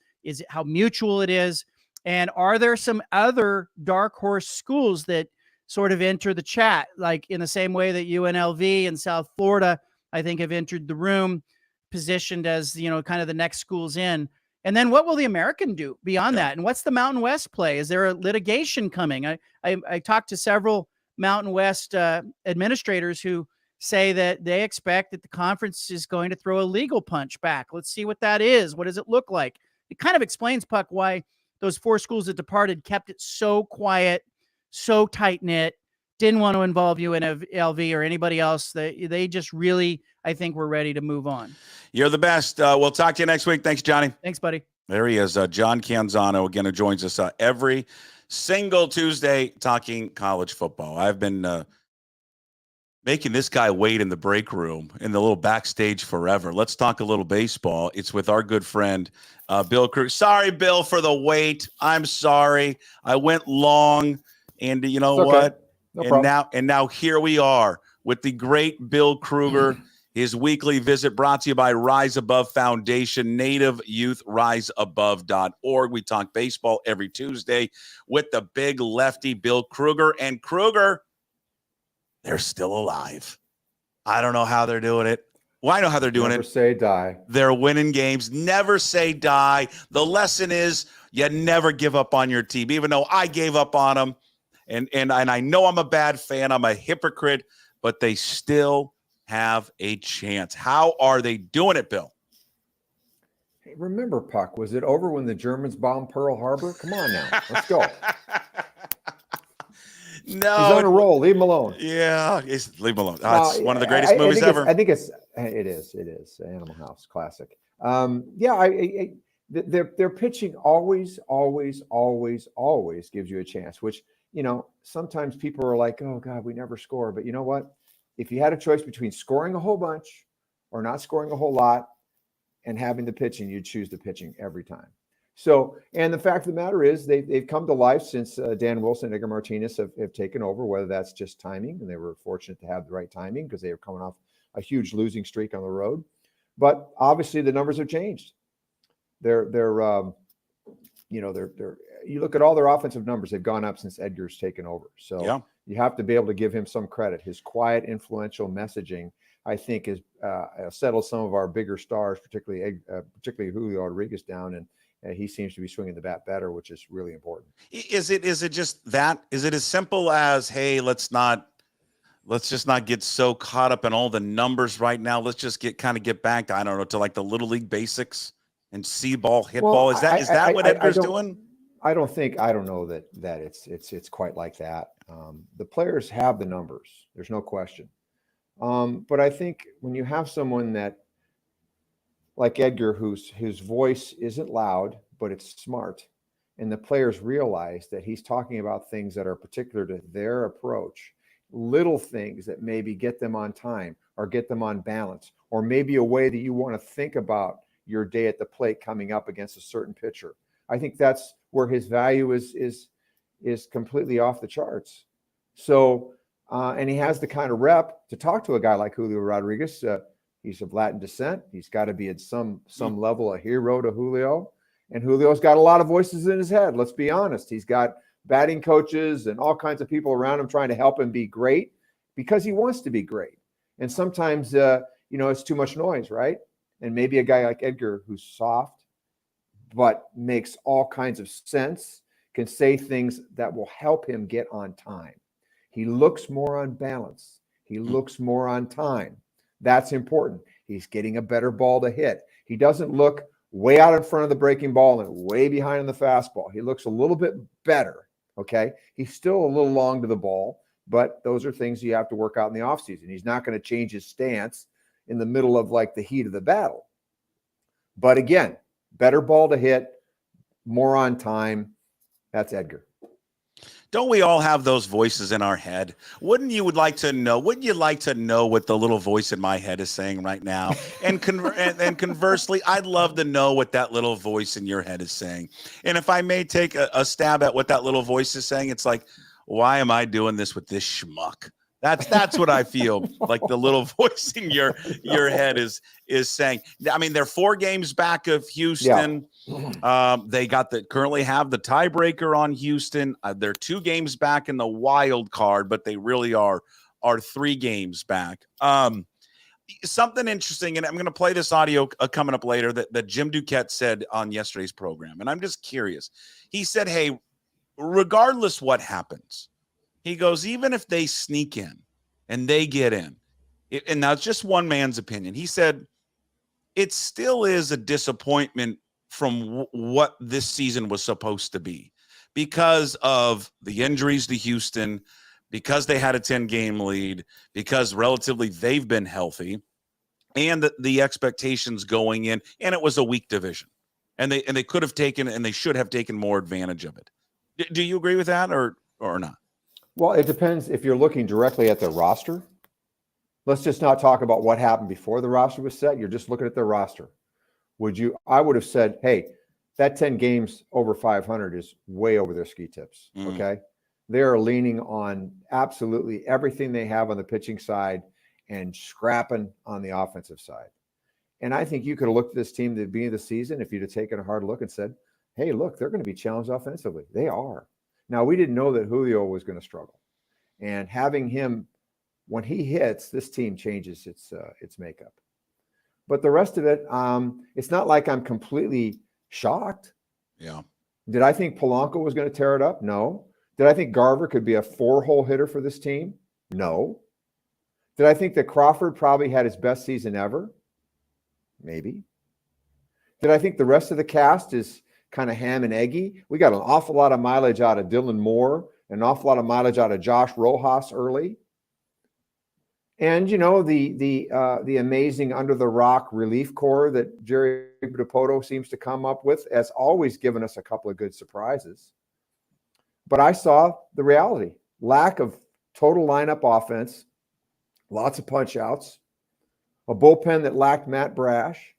how mutual it is, and are there some other dark horse schools that sort of enter the chat, like in the same way that UNLV and South Florida, I think, have entered the room, positioned as, kind of the next schools in. And then what will the American do beyond that? And what's the Mountain West play? Is there a litigation coming? I talked to several Mountain West administrators who say that they expect that the conference is going to throw a legal punch back. Let's see what that is. What does it look like? It kind of explains, Puck, why those 4 schools that departed kept it so quiet, so tight-knit, didn't want to involve UNLV or anybody else. They just really, I think, were ready to move on. You're the best. We'll talk to you next week. Thanks, Johnny. Thanks, buddy. There he is, John Canzano, again, who joins us every single Tuesday talking college football. I've been making this guy wait in the break room, in the little backstage forever. Let's talk a little baseball. It's with our good friend, Bill Krueger. Sorry, Bill, for the wait. I'm sorry. I went long, and you know what? No problem. Now here we are with the great Bill Krueger. His weekly visit brought to you by Rise Above Foundation, Native Youth, riseabove.org. We talk baseball every Tuesday with the big lefty Bill Krueger. And Krueger, they're still alive. I don't know how they're doing it. Well, I know how they're doing Never it. say die. They're winning games. Never say die. The lesson is you never give up on your team, even though I gave up on them. And I know I'm a bad fan. I'm a hypocrite, but they still have a chance. How are they doing it, Bill? Hey, remember, Puck, was it over when the Germans bombed Pearl Harbor? Come on now. Let's go. No. He's on a roll. Leave him alone. Yeah. Leave him alone. It's one of the greatest movies ever. I think it is. Animal House, classic. Their pitching always gives you a chance, which, sometimes people are like, oh, God, we never score. But you know what? If you had a choice between scoring a whole bunch or not scoring a whole lot and having the pitching, you'd choose the pitching every time. So, and the fact of the matter is they've come to life since Dan Wilson and Edgar Martinez have taken over, whether that's just timing, and they were fortunate to have the right timing because they were coming off a huge losing streak on the road. But obviously the numbers have changed. They're you look at all their offensive numbers, they've gone up since Edgar's taken over. So yeah. You have to be able to give him some credit. His quiet, influential messaging, I think, has settled some of our bigger stars, particularly Julio Rodriguez down, and he seems to be swinging the bat better, which is really important. Is it just that? Is it as simple as, hey, let's not let's just not get so caught up in all the numbers right now. Let's just get back to, I don't know, to like the little league basics and see ball, hit ball. Is that what Edgar's doing? I don't know that it's quite like that. The players have the numbers. There's no question. But I think when you have someone that, like Edgar, whose voice isn't loud, but it's smart, and the players realize that he's talking about things that are particular to their approach, little things that maybe get them on time or get them on balance, or maybe a way that you want to think about your day at the plate coming up against a certain pitcher. I think that's where his value is completely off the charts. So, and he has the kind of rep to talk to a guy like Julio Rodriguez. He's of Latin descent. He's got to be at some level a hero to Julio. And Julio's got a lot of voices in his head. Let's be honest. He's got batting coaches and all kinds of people around him trying to help him be great because he wants to be great. And sometimes, it's too much noise, right? And maybe a guy like Edgar, who's soft, but makes all kinds of sense, can say things that will help him get on time. He looks more on balance. He looks more on time. That's important. He's getting a better ball to hit. He doesn't look way out in front of the breaking ball and way behind on the fastball. He looks a little bit better, okay? He's still a little long to the ball, but those are things you have to work out in the offseason. He's not going to change his stance in the middle of like the heat of the battle. But again, better ball to hit, more on time. That's Edgar. Don't we all have those voices in our head? Wouldn't you like to know what the little voice in my head is saying right now? And conversely, I'd love to know what that little voice in your head is saying. And if I may take a stab at what that little voice is saying, it's like, why am I doing this with this schmuck? That's what I feel like the little voice in your head is saying. I mean, they're 4 games back of Houston. Yeah. They currently have the tiebreaker on Houston. They're 2 games back in the wild card, but they really are 3 games back. Something interesting, and I'm going to play this audio coming up later that Jim Duquette said on yesterday's program, and I'm just curious. He said, hey, regardless what happens, he goes, even if they sneak in and they get in, and now it's just one man's opinion. He said, it still is a disappointment from what this season was supposed to be because of the injuries to Houston, because they had a 10-game lead, because relatively they've been healthy, and the expectations going in, and it was a weak division. And they could have taken, and they should have taken more advantage of it. Do you agree with that or not? Well, it depends if you're looking directly at the roster. Let's just not talk about what happened before the roster was set. You're just looking at the roster. I would have said, hey, that 10 games over 500 is way over their ski tips. Okay. They are leaning on absolutely everything they have on the pitching side and scrapping on the offensive side. And I think you could have looked at this team at the beginning of the season if you'd have taken a hard look and said, hey, look, they're going to be challenged offensively. They are. Now, we didn't know that Julio was going to struggle. And having him, when he hits, this team changes its makeup. But the rest of it, it's not like I'm completely shocked. Yeah. Did I think Polanco was going to tear it up? No. Did I think Garver could be a 4-hole hitter for this team? No. Did I think that Crawford probably had his best season ever? Maybe. Did I think the rest of the cast is kind of ham and eggy? We got an awful lot of mileage out of Dylan Moore, an awful lot of mileage out of Josh Rojas early. And, the amazing under the rock relief corps that Jerry Dipoto seems to come up with has always given us a couple of good surprises. But I saw the reality. Lack of total lineup offense, lots of punch outs, a bullpen that lacked Matt Brash.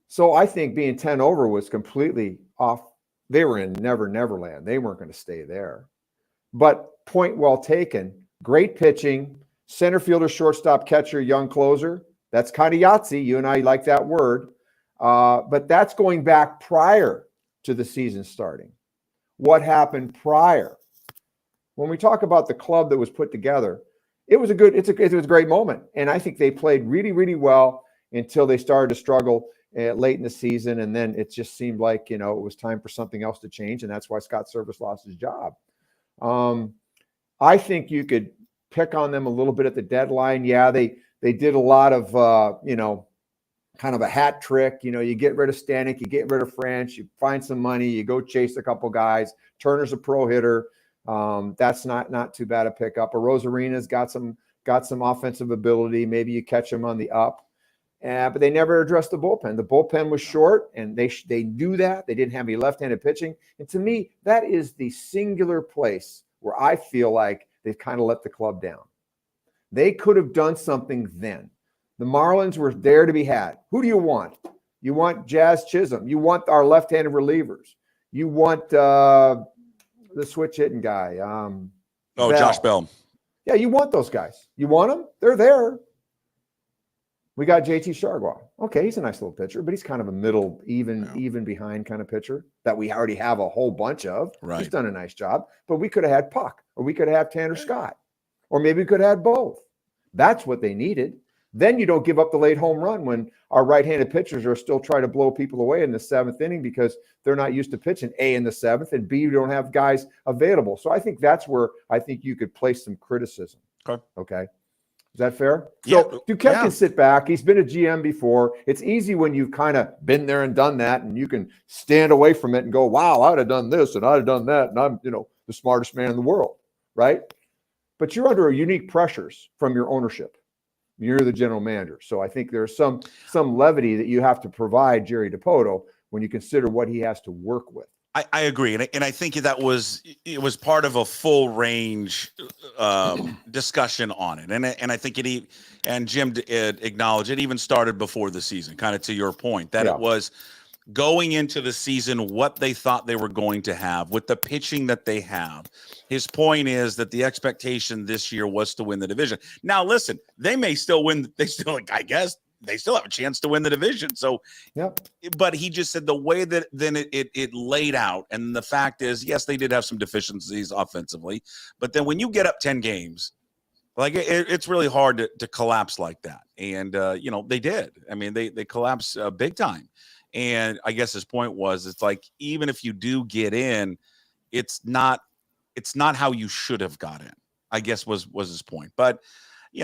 So I think being 10 over was completely off. They were in Never Land. They weren't going to stay there. But point well taken. Great pitching. Center fielder, shortstop, catcher, young closer. That's kind of Yahtzee. You and I like that word. But that's going back prior to the season starting. What happened prior? When we talk about the club that was put together, it was a great moment. And I think they played really, really well until they started to struggle late in the season. And then it just seemed like, it was time for something else to change. And that's why Scott Service lost his job. I think you could pick on them a little bit at the deadline. Yeah, they did a lot of, kind of a hat trick. You get rid of Stanek, you get rid of French, you find some money, you go chase a couple guys. Turner's a pro hitter. That's not too bad a pickup. Arozarena's got some offensive ability. Maybe you catch him on the up. But they never addressed the bullpen. The bullpen was short, and they knew that. They didn't have any left-handed pitching. And to me, that is the singular place where I feel like they've kind of let the club down. They could have done something then. The Marlins were there to be had. Who do you want? You want Jazz Chisholm. You want our left-handed relievers. You want the switch-hitting guy. Bell. Josh Bell. Yeah, you want those guys. You want them? They're there. We got JT Chargois. Okay, he's a nice little pitcher, but he's kind of a middle, even behind kind of pitcher that we already have a whole bunch of. Right. He's done a nice job, but we could have had Puck, or we could have had Tanner Scott, or maybe we could have had both. That's what they needed. Then you don't give up the late home run when our right-handed pitchers are still trying to blow people away in the seventh inning because they're not used to pitching A in the seventh, and B, you don't have guys available. So I think that's where I think you could place some criticism. Okay. Is that fair? Yeah. So Duquette can sit back. He's been a GM before. It's easy when you've kind of been there and done that, and you can stand away from it and go, wow, I'd have done this and I'd have done that, and I'm, the smartest man in the world, right? But you're under unique pressures from your ownership. You're the general manager. So I think there's some levity that you have to provide Jerry Dipoto when you consider what he has to work with. I agree, and I think it was part of a full range discussion on it, and I think and Jim acknowledged it even started before the season, kind of to your point that it was going into the season what they thought they were going to have with the pitching that they have. His point is that the expectation this year was to win the division. Now, listen, they may still win. I guess they still have a chance to win the division. So, but he just said the way that then it laid out. And the fact is, yes, they did have some deficiencies offensively, but then when you get up 10 games, like it's really hard to collapse like that. And, they did. I mean, they collapsed big time. And I guess his point was, it's like, even if you do get in, it's not how you should have got in, I guess was his point. But,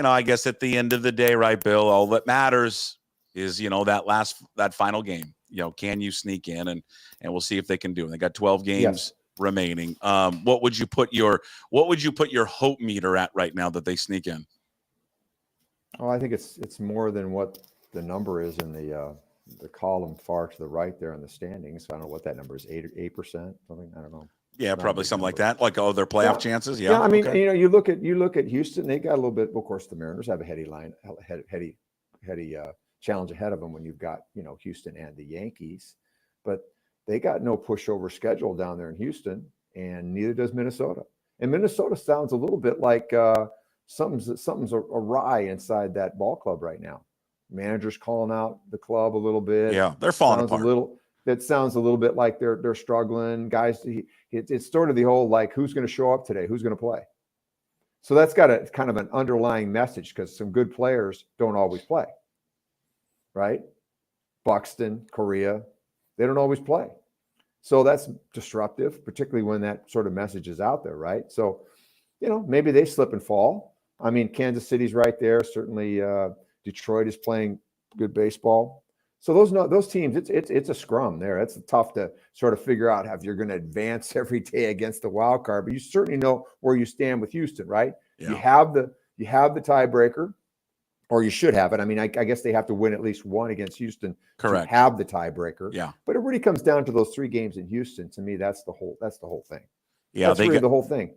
I guess at the end of the day, right, Bill, all that matters is, that final game. Can you sneak in, and we'll see if they can do it. They got 12 games remaining. What would you put your hope meter at right now that they sneak in? Oh, I think it's more than what the number is in the column far to the right there in the standings. I don't know what that number is, 8%, something. I don't know. Yeah, probably something like that. Like their playoff chances. Yeah. I mean, you look at Houston. They got a little bit. Of course, the Mariners have a heady challenge ahead of them when you've got Houston and the Yankees, but they got no pushover schedule down there in Houston, and neither does Minnesota. And Minnesota sounds a little bit like something's awry inside that ball club right now. Managers calling out the club a little bit. Yeah, they're falling apart. That sounds a little bit like they're struggling. Guys, it's sort of the whole, like, who's going to show up today? Who's going to play? So that's got a kind of an underlying message, because some good players don't always play, right? Buxton, Correa, they don't always play. So that's disruptive, particularly when that sort of message is out there, right? So, maybe they slip and fall. I mean, Kansas City's right there. Certainly Detroit is playing good baseball. So those teams, it's a scrum there. It's tough to sort of figure out if you're going to advance every day against the wild card, but you certainly know where you stand with Houston, right? Yeah. You have the tiebreaker, or you should have it. I mean, I guess they have to win at least one against Houston to have the tiebreaker. Yeah. But it really comes down to those 3 games in Houston. To me, that's the whole thing. Yeah, that's really the whole thing.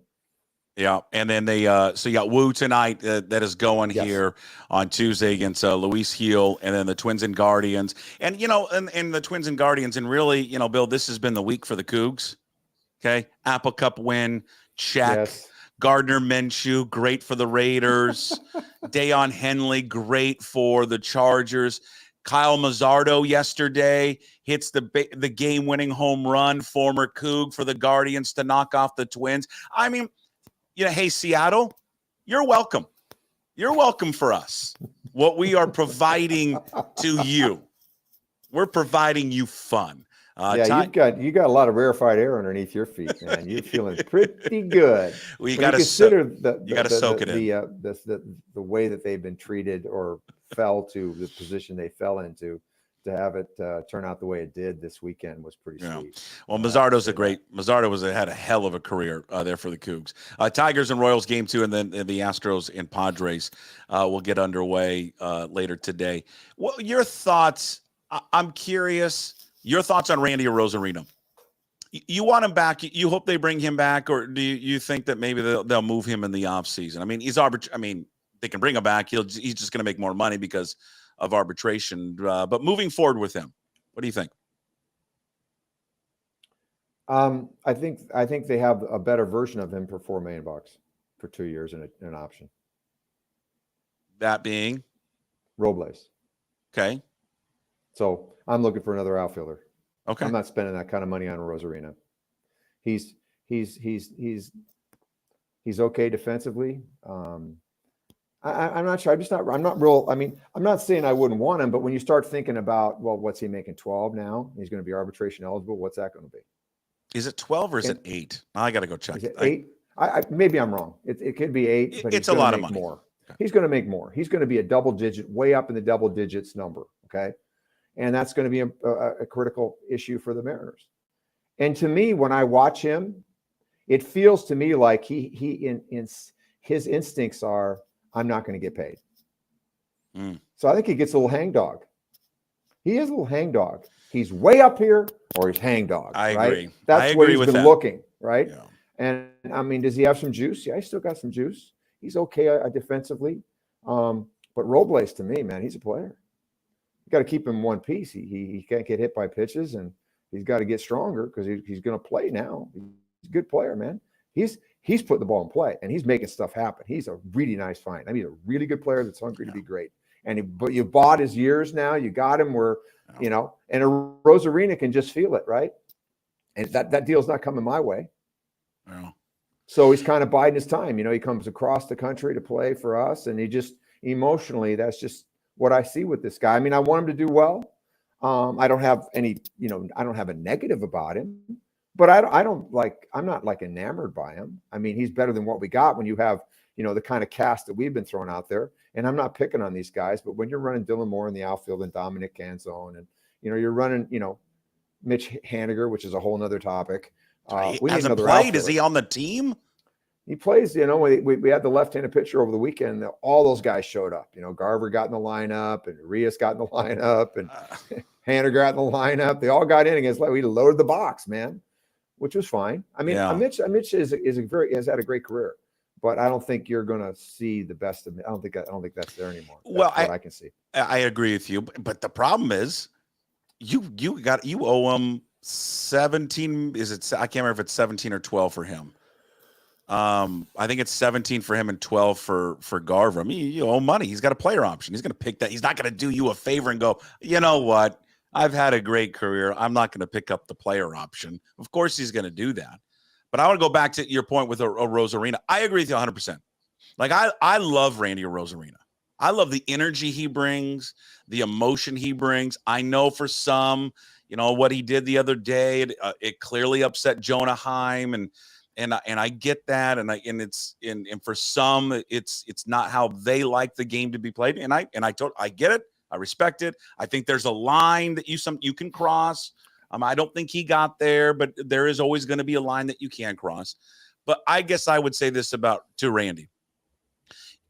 Yeah, and then they so you got Woo tonight that is going here on Tuesday against Luis Gil, and then the Twins and Guardians, and and the Twins and Guardians, and really, Bill, this has been the week for the Cougs. Okay, Apple Cup win, check. Yes. Gardner Minshew, great for the Raiders. Deion Henley, great for the Chargers. Kyle Mazzardo yesterday hits the game-winning home run, former Coug, for the Guardians to knock off the Twins. I mean, hey, Seattle, you're welcome. You're welcome for us. What we are providing to you. We're providing you fun. Yeah, you got a lot of rarefied air underneath your feet, man. You're feeling pretty good. Well, you got to consider you got to soak it in. The way that they've been treated or fell to the position they fell into. To have it turn out the way it did this weekend was pretty sweet. Well, Mazzardo had a hell of a career there for the Cougs. Tigers and Royals game 2, and then the Astros and Padres will get underway later today. Well, your thoughts? I'm curious. Your thoughts on Randy Arozarena? You want him back? You hope they bring him back, or do you think that maybe they'll move him in the offseason? I mean, they can bring him back. He's just going to make more money because of arbitration, but moving forward with him, what do you think? I think they have a better version of him for $4 million for 2 years and an option. That being Robles. Okay. So I'm looking for another outfielder. Okay. I'm not spending that kind of money on Arozarena. He's okay defensively. I'm not sure. I'm not real. I mean, I'm not saying I wouldn't want him, but when you start thinking about, well, what's he making 12 now? He's going to be arbitration eligible. What's that going to be? Is it 12 or is it 8? I got to go check. Is it 8? Maybe I'm wrong. It could be 8, but it's a lot of money. More. Okay. He's going to make more. He's going to be a double digit, way up in the double digits number. Okay. And that's going to be a critical issue for the Mariners. And to me, when I watch him, it feels to me like his instincts are, I'm not going to get paid. So I think he gets a little hangdog. He is a little hangdog. He's way up here or he's hangdog. I right? agree. That's where he's been looking, right? Yeah. And I mean, does he have some juice? Yeah, he's still got some juice. He's okay defensively. But Robles, to me, man, he's a player. You got to keep him in one piece. He can't get hit by pitches, and he's got to get stronger because he's going to play now. He's a good player, man. He's putting the ball in play, and he's making stuff happen. He's a really nice find. I mean, a really good player that's hungry to be great. But you bought his years now. You got him where, and Arozarena can just feel it, right? And that deal's not coming my way. No. So he's kind of biding his time. He comes across the country to play for us, and he just emotionally, that's just what I see with this guy. I mean, I want him to do well. I don't have any, I don't have a negative about him. But I'm not like enamored by him. I mean, he's better than what we got when you have, the kind of cast that we've been throwing out there. And I'm not picking on these guys, but when you're running Dylan Moore in the outfield and Dominic Canzone and, you're running, Mitch Haniger, which is a whole nother topic. He hasn't played. Outfielder. Is he on the team? He plays, we had the left-handed pitcher over the weekend. All those guys showed up. Garver got in the lineup and Rios got in the lineup and Haniger got in the lineup. They all got in against, we loaded the box, man. Which was fine. I mean, Mitch has had a great career, but I don't think you're going to see the best of me. I don't think that's there anymore. That's what I can see. I agree with you, but the problem is, you owe him 17. I can't remember if it's 17 or 12 for him. I think it's 17 for him and 12 for Garver. I mean, you owe money. He's got a player option. He's going to pick that. He's not going to do you a favor and go, you know what? I've had a great career. I'm not going to pick up the player option. Of course he's going to do that. But I want to go back to your point with Arozarena. I agree with you 100%. Like, I love Randy Arozarena. I love the energy he brings, the emotion he brings. I know for some, what he did the other day, it clearly upset Jonah Heim, and I get that, and for some, it's not how they like the game to be played, and I get it. I respect it. I think there's a line that you can cross. I don't think he got there, but there is always going to be a line that you can cross. But I guess I would say this to Randy.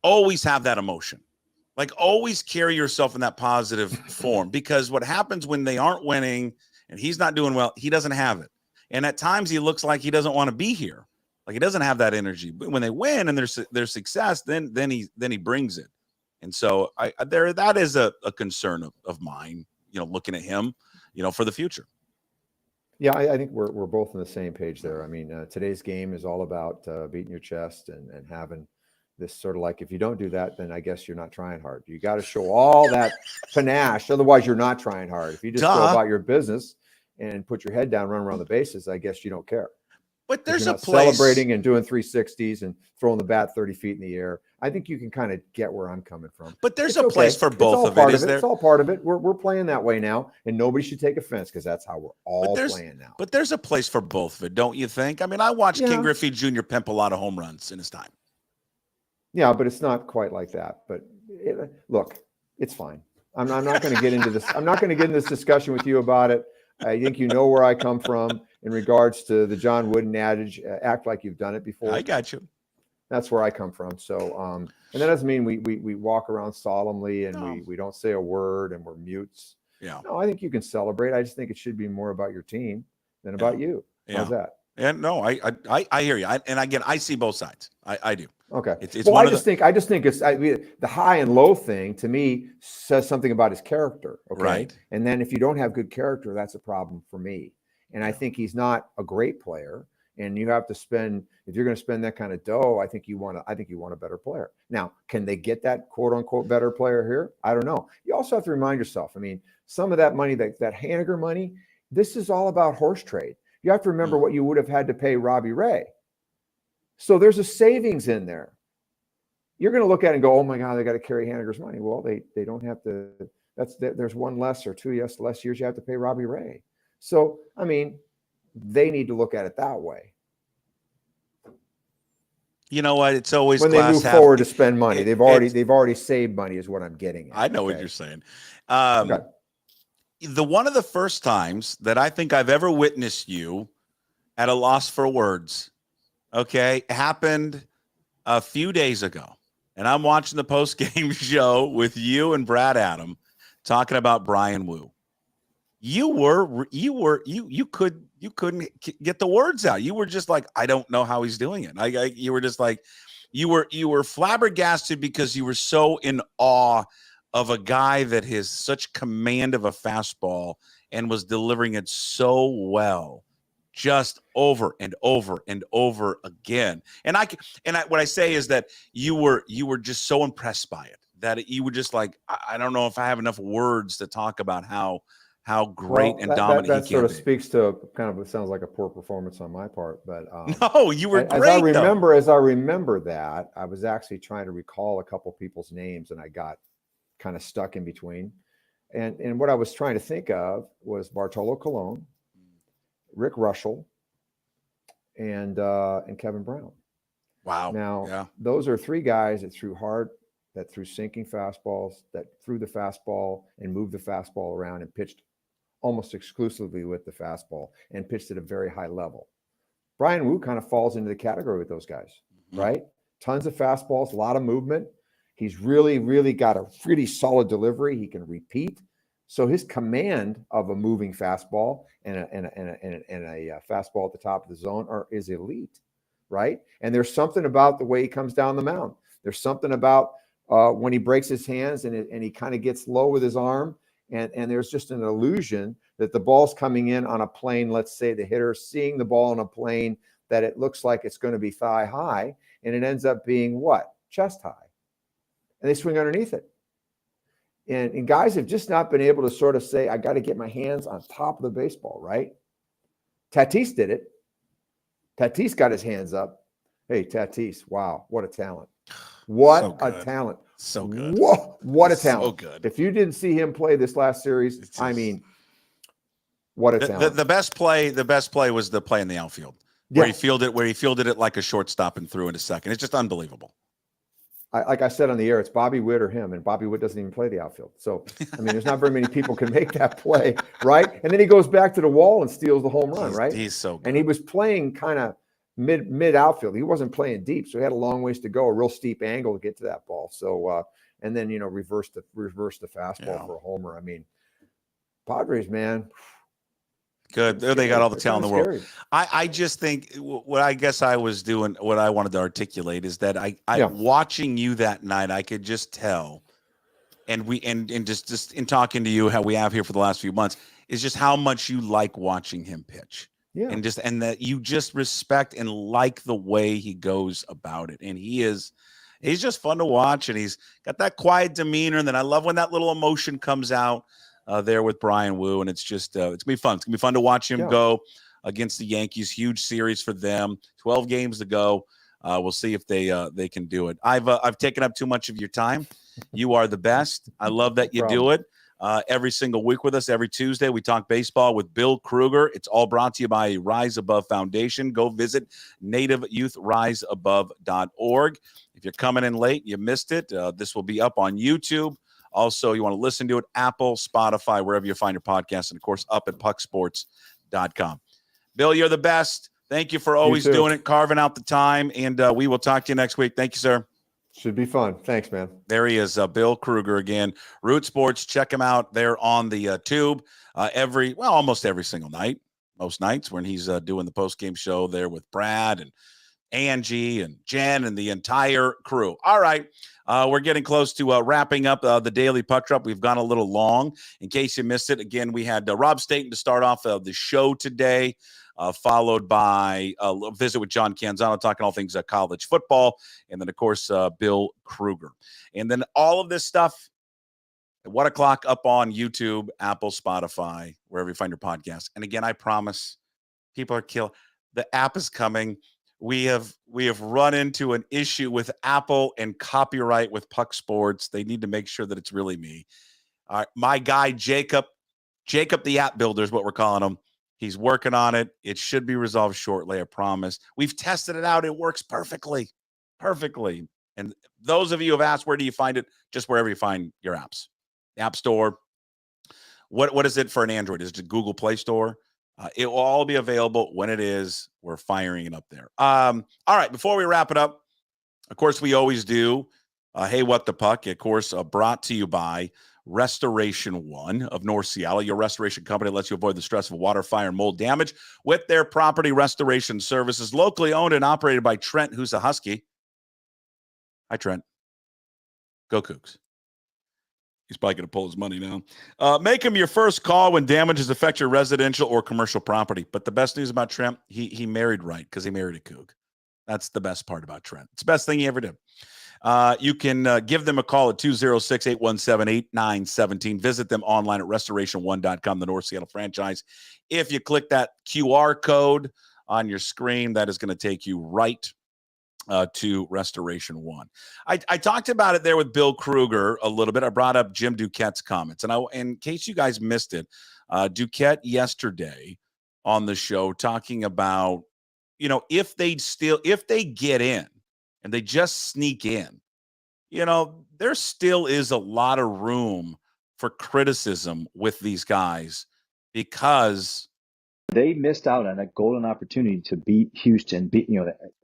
Always have that emotion. Like, always carry yourself in that positive form, because what happens when they aren't winning and he's not doing well, he doesn't have it. And at times he looks like he doesn't want to be here. Like, he doesn't have that energy. But when they win and there's success, then he brings it. And so that is a concern of mine, looking at him, for the future. Yeah, I think we're both on the same page there. I mean, today's game is all about beating your chest and having this sort of, like, if you don't do that, then I guess you're not trying hard. You got to show all that panache. Otherwise, you're not trying hard. If you just go about your business and put your head down, run around the bases, I guess you don't care. But If there's you're a not place celebrating and doing 360s and throwing the bat 30 feet in the air. I think you can kind of get where I'm coming from. But there's It's a place okay. for It's both all of part it, is of it. there? It's all part of it. We're playing that way now, and nobody should take offense because that's how we're all playing now. But there's a place for both of it, don't you think? I mean, I watched Yeah. King Griffey Jr. pimp a lot of home runs in his time. Yeah, but it's not quite like that. But look, it's fine. I'm not going to get into this. I'm not going to get in this discussion with you about it. I think you know where I come from in regards to the John Wooden adage, act like you've done it before. I got you. That's where I come from. So, and that doesn't mean we walk around solemnly and we don't say a word and we're mutes. Yeah. No, I think you can celebrate. I just think it should be more about your team than about you. How's that? And no, I hear you. And again, I see both sides. I do. Okay. It's well, I just think it's the high and low thing to me says something about his character. Okay. Right. And then if you don't have good character, that's a problem for me. And I think he's not a great player. And you have to spend, if you're going to spend that kind of dough, I think you want a better player. Now, can they get that quote unquote better player here? I don't know. You also have to remind yourself, I mean, some of that money, that Haniger money, this is all about horse trade. You have to remember what you would have had to pay Robbie Ray. So there's a savings in there. You're going to look at it and go, oh my God, they got to carry Haniger's money. Well, they don't have to. There's one less or two less years you have to pay Robbie Ray. So, I mean, they need to look at it that way. You know what? It's always when they move forward to spend money. They've already saved money, is what I'm getting at. I know what you're saying. One of the first times that I think I've ever witnessed you at a loss for words, happened a few days ago. And I'm watching the post-game show with you and Brad Adam talking about Brian Wu. You couldn't get the words out. You were just like, I don't know how he's doing it. You were just like, you were flabbergasted because you were so in awe of a guy that has such command of a fastball and was delivering it so well, just over and over and over again. And what I say is that you were just so impressed by it that you were just like, I don't know if I have enough words to talk about how great and dominant that he sort can of be. Speaks to kind of, it sounds like a poor performance on my part, but no, you were great. As I remember that, I was actually trying to recall a couple people's names and I got kind of stuck in between. And what I was trying to think of was Bartolo Colon, Rick Russell, and Kevin Brown. Wow. Now, those are three guys that threw hard, that threw sinking fastballs, that threw the fastball and moved the fastball around and pitched almost exclusively with the fastball and pitched at a very high level. Brian Wu kind of falls into the category with those guys, right? Tons of fastballs, a lot of movement. He's really, really got a really solid delivery. He can repeat. So his command of a moving fastball and a fastball at the top of the zone is elite, right? And there's something about the way he comes down the mound. There's something about when he breaks his hands and he kind of gets low with his arm, and there's just an illusion that the ball's coming in on a plane. Let's say the hitter seeing the ball on a plane that it looks like it's going to be thigh high, and it ends up being what? Chest high. And they swing underneath it. And guys have just not been able to sort of say, I got to get my hands on top of the baseball, right? Tatis did it. Tatis got his hands up. Hey, Tatis, wow, what a talent. What a talent. So good. Whoa, what a talent. So good. If you didn't see him play this last series, I mean, what a talent. The best play was the play in the outfield where he fielded it like a shortstop and threw into second. It's just unbelievable. Like I said on the air, it's Bobby Witt or him, and Bobby Witt doesn't even play the outfield. So, I mean, there's not very many people can make that play, right? And then he goes back to the wall and steals the home run, right? He's so good. And he was playing kind of mid outfield. He wasn't playing deep, so he had a long ways to go, a real steep angle to get to that ball. So, and then reverse the fastball for a homer. I mean, Padres, man. Good. They got all the talent in the world. I just think what I guess I was doing, what I wanted to articulate is that I watching you that night, I could just tell, and just in talking to you, how we have here for the last few months, is just how much you like watching him pitch. Yeah. And that you just respect and like the way he goes about it. And he's just fun to watch, and he's got that quiet demeanor. And then I love when that little emotion comes out there with Brian Wu, and it's just it's gonna be fun. It's gonna be fun to watch him go against the Yankees. Huge series for them. 12 games to go. We'll see if they can do it. I've taken up too much of your time. You are the best. I love that you do it every single week with us. Every Tuesday, we talk baseball with Bill Krueger. It's all brought to you by Rise Above Foundation. Go visit nativeyouthriseabove.org. If you're coming in late, you missed it. This will be up on YouTube. Also, you want to listen to it, Apple, Spotify, wherever you find your podcast, and, of course, up at PuckSports.com. Bill, you're the best. Thank you for always doing it, carving out the time, and we will talk to you next week. Thank you, sir. Should be fun. Thanks, man. There he is, Bill Krueger again. Root Sports, check him out there on the tube almost every single night, most nights when he's doing the post-game show there with Brad and Angie and Jen and the entire crew. All right, we're getting close to wrapping up the Daily Puck Drop. We've gone a little long. In case you missed it, again, we had Rob Staton to start off the show today. Followed by a visit with John Canzano, talking all things college football, and then, of course, Bill Krueger. And then all of this stuff at 1 o'clock up on YouTube, Apple, Spotify, wherever you find your podcast. And again, I promise, people are killing. The app is coming. We have run into an issue with Apple and copyright with PuckSports. They need to make sure that it's really me. My guy, Jacob, the app builder is what we're calling him. He's working on it. It should be resolved shortly, I promise. We've tested it out. It works perfectly. Perfectly. And those of you who have asked, where do you find it? Just wherever you find your apps. The App Store. What is it for an Android? Is it a Google Play Store? It will all be available when it is. We're firing it up there. All right, before we wrap it up, of course, we always do. Hey, What the Puck? Of course, brought to you by Restoration One of North Seattle, your restoration company that lets you avoid the stress of water, fire, and mold damage with their property restoration services. Locally owned and operated by Trent, who's a Husky. Hi, Trent. Go Cougs. He's probably going to pull his money now. Make him your first call when damages affect your residential or commercial property. But the best news about Trent, he married right because he married a Coug. That's the best part about Trent. It's the best thing he ever did. You can give them a call at 206-817-8917. Visit them online at restoration1.com, the North Seattle franchise. If you click that QR code on your screen, that is going to take you right to Restoration One. I talked about it there with Bill Krueger a little bit. I brought up Jim Duquette's comments. And in case you guys missed it, Duquette yesterday on the show talking about, if they get in, and they just sneak in, there still is a lot of room for criticism with these guys because they missed out on a golden opportunity to beat Houston.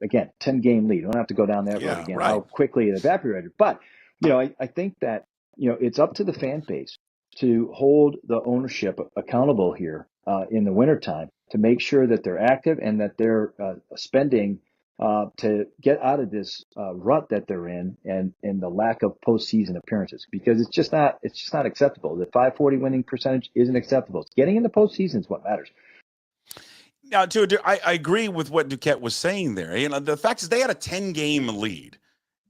Again, 10-game lead. You don't have to go down that road again. Right. How quickly it evaporated. But, I think that, it's up to the fan base to hold the ownership accountable here in the wintertime to make sure that they're active and that they're spending to get out of this rut that they're in and the lack of postseason appearances, because it's just not acceptable. The .540 winning percentage isn't acceptable. Getting in the postseason is what matters. Now, I agree with what Duquette was saying there. The fact is they had a 10-game lead.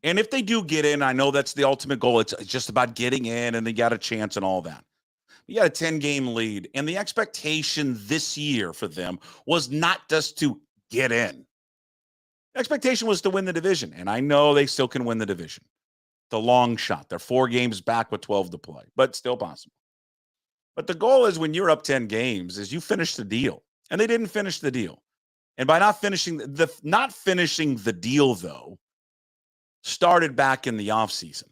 And if they do get in, I know that's the ultimate goal. It's just about getting in and they got a chance and all that. You got a 10-game lead. And the expectation this year for them was not just to get in. The expectation was to win the division, and I know they still can win the division. The long shot. They're 4 games back with 12 to play, but still possible. But the goal is when you're up 10 games is you finish the deal, and they didn't finish the deal. And by not finishing the deal, though, started back in the offseason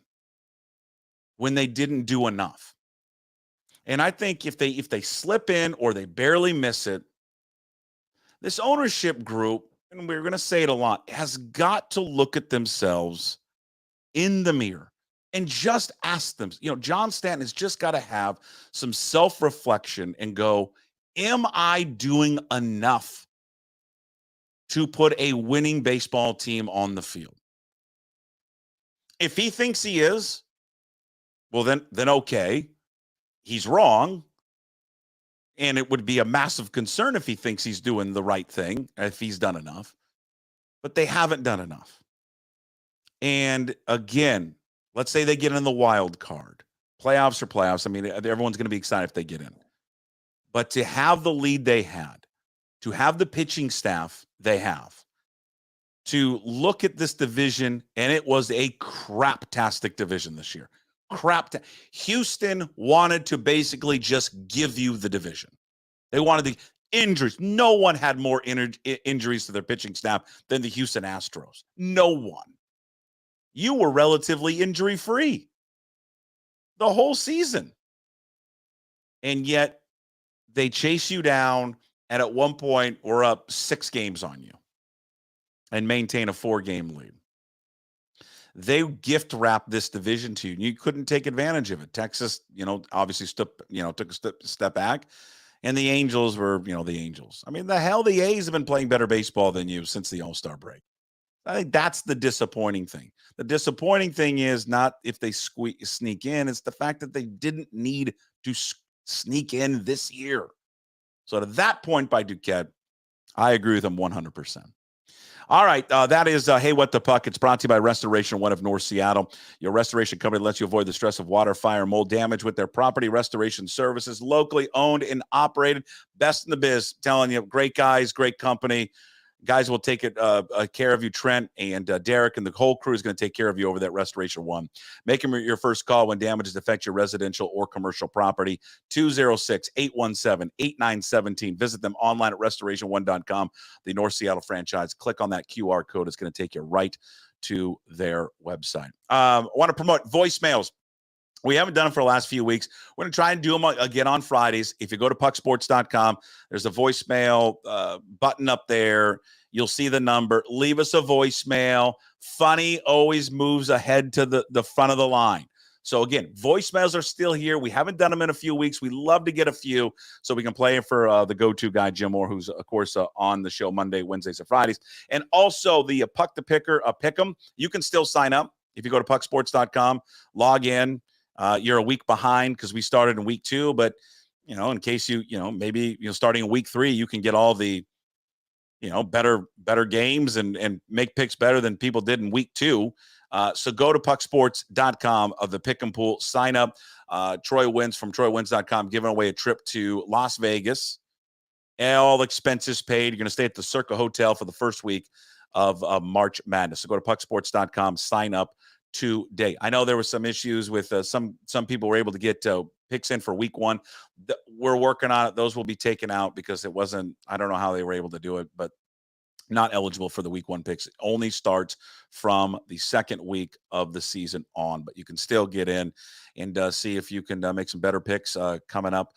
when they didn't do enough. And I think if they slip in or they barely miss it, this ownership group, and we're going to say it a lot, has got to look at themselves in the mirror and just ask them. John Stanton has just got to have some self-reflection and go, am I doing enough to put a winning baseball team on the field? If he thinks he is, well, then okay, he's wrong. And it would be a massive concern if he thinks he's doing the right thing, if he's done enough. But they haven't done enough. And again, let's say they get in the wild card. Playoffs are playoffs. I mean, everyone's going to be excited if they get in. But to have the lead they had, to have the pitching staff they have, to look at this division, and it was a craptastic division this year. Houston wanted to basically just give you the division. They wanted the injuries. No one had more injuries to their pitching staff than the Houston Astros. No one. You were relatively injury-free the whole season. And yet they chase you down, and at one point we're up 6 games on you and maintain a 4-game lead. They gift wrapped this division to you, and you couldn't take advantage of it. Texas, obviously took a step back, and the Angels were, the Angels. I mean, the A's have been playing better baseball than you since the All-Star break. I think that's the disappointing thing. The disappointing thing is not if they sneak in, it's the fact that they didn't need to sneak in this year. So to that point by Duquette, I agree with him 100%. All right, that is Hey, What the Puck? It's brought to you by Restoration One of North Seattle. Your restoration company lets you avoid the stress of water, fire, mold damage with their property restoration services. Locally owned and operated. Best in the biz. Telling you, great guys, great company. Guys will take care of you. Trent and Derek and the whole crew is going to take care of you over that Restoration One. Make them your first call when damages affect your residential or commercial property. 206-817-8917. Visit them online at restoration1.com. The North Seattle franchise. Click on that QR code. It's going to take you right to their website. I want to promote voicemails. We haven't done them for the last few weeks. We're going to try and do them again on Fridays. If you go to PuckSports.com, there's a voicemail button up there. You'll see the number. Leave us a voicemail. Funny always moves ahead to the front of the line. So, again, voicemails are still here. We haven't done them in a few weeks. We love to get a few so we can play it for the go-to guy, Jim Moore, who's, of course, on the show Monday, Wednesdays, and Fridays. And also the Puck the Picker, Pick'em. You can still sign up. If you go to PuckSports.com, log in. You're a week behind because we started in week 2, but in case maybe starting in week 3, you can get all the better games and make picks better than people did in week 2. So go to PuckSports.com of the pick and pool, sign up. Troy Wins from TroyWins.com giving away a trip to Las Vegas. All expenses paid. You're going to stay at the Circa Hotel for the first week of March Madness. So go to PuckSports.com, sign up today. I know there were some issues with some people were able to get picks in for week 1. We're working on it. Those will be taken out because it wasn't, I don't know how they were able to do it, but not eligible for the week 1 picks. It only starts from the second week of the season on, but you can still get in and see if you can make some better picks coming up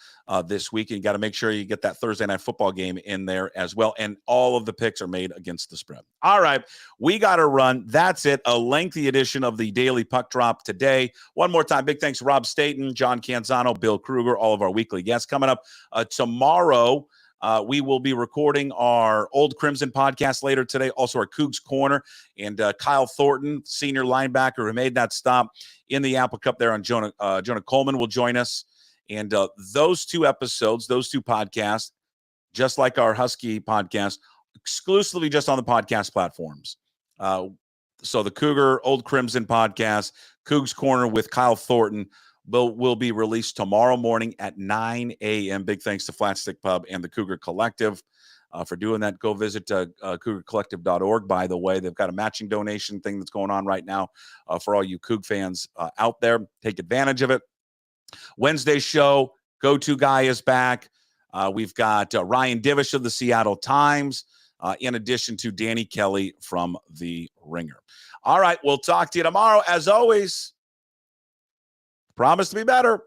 this week. And you got to make sure you get that Thursday night football game in there as well. And all of the picks are made against the spread. All right, we got to run. That's it. A lengthy edition of the Daily Puck Drop today. One more time, big thanks to Rob Staton, John Canzano, Bill Krueger, all of our weekly guests. Coming up tomorrow, we will be recording our Old Crimson podcast later today, also our Cougs Corner, and Kyle Thornton, senior linebacker who made that stop in the Apple Cup there on Jonah Coleman will join us. And those 2 episodes, those 2 podcasts, just like our Husky podcast, exclusively just on the podcast platforms. So the Cougar Old Crimson podcast, Cougs Corner with Kyle Thornton, will be released tomorrow morning at 9 a.m. Big thanks to Flat Stick Pub and the Cougar Collective for doing that. Go visit cougarcollective.org. By the way, they've got a matching donation thing that's going on right now for all you Coug fans out there. Take advantage of it. Wednesday show, go-to guy is back. We've got Ryan Divish of the Seattle Times, in addition to Danny Kelly from The Ringer. All right, we'll talk to you tomorrow. As always, promise to be better.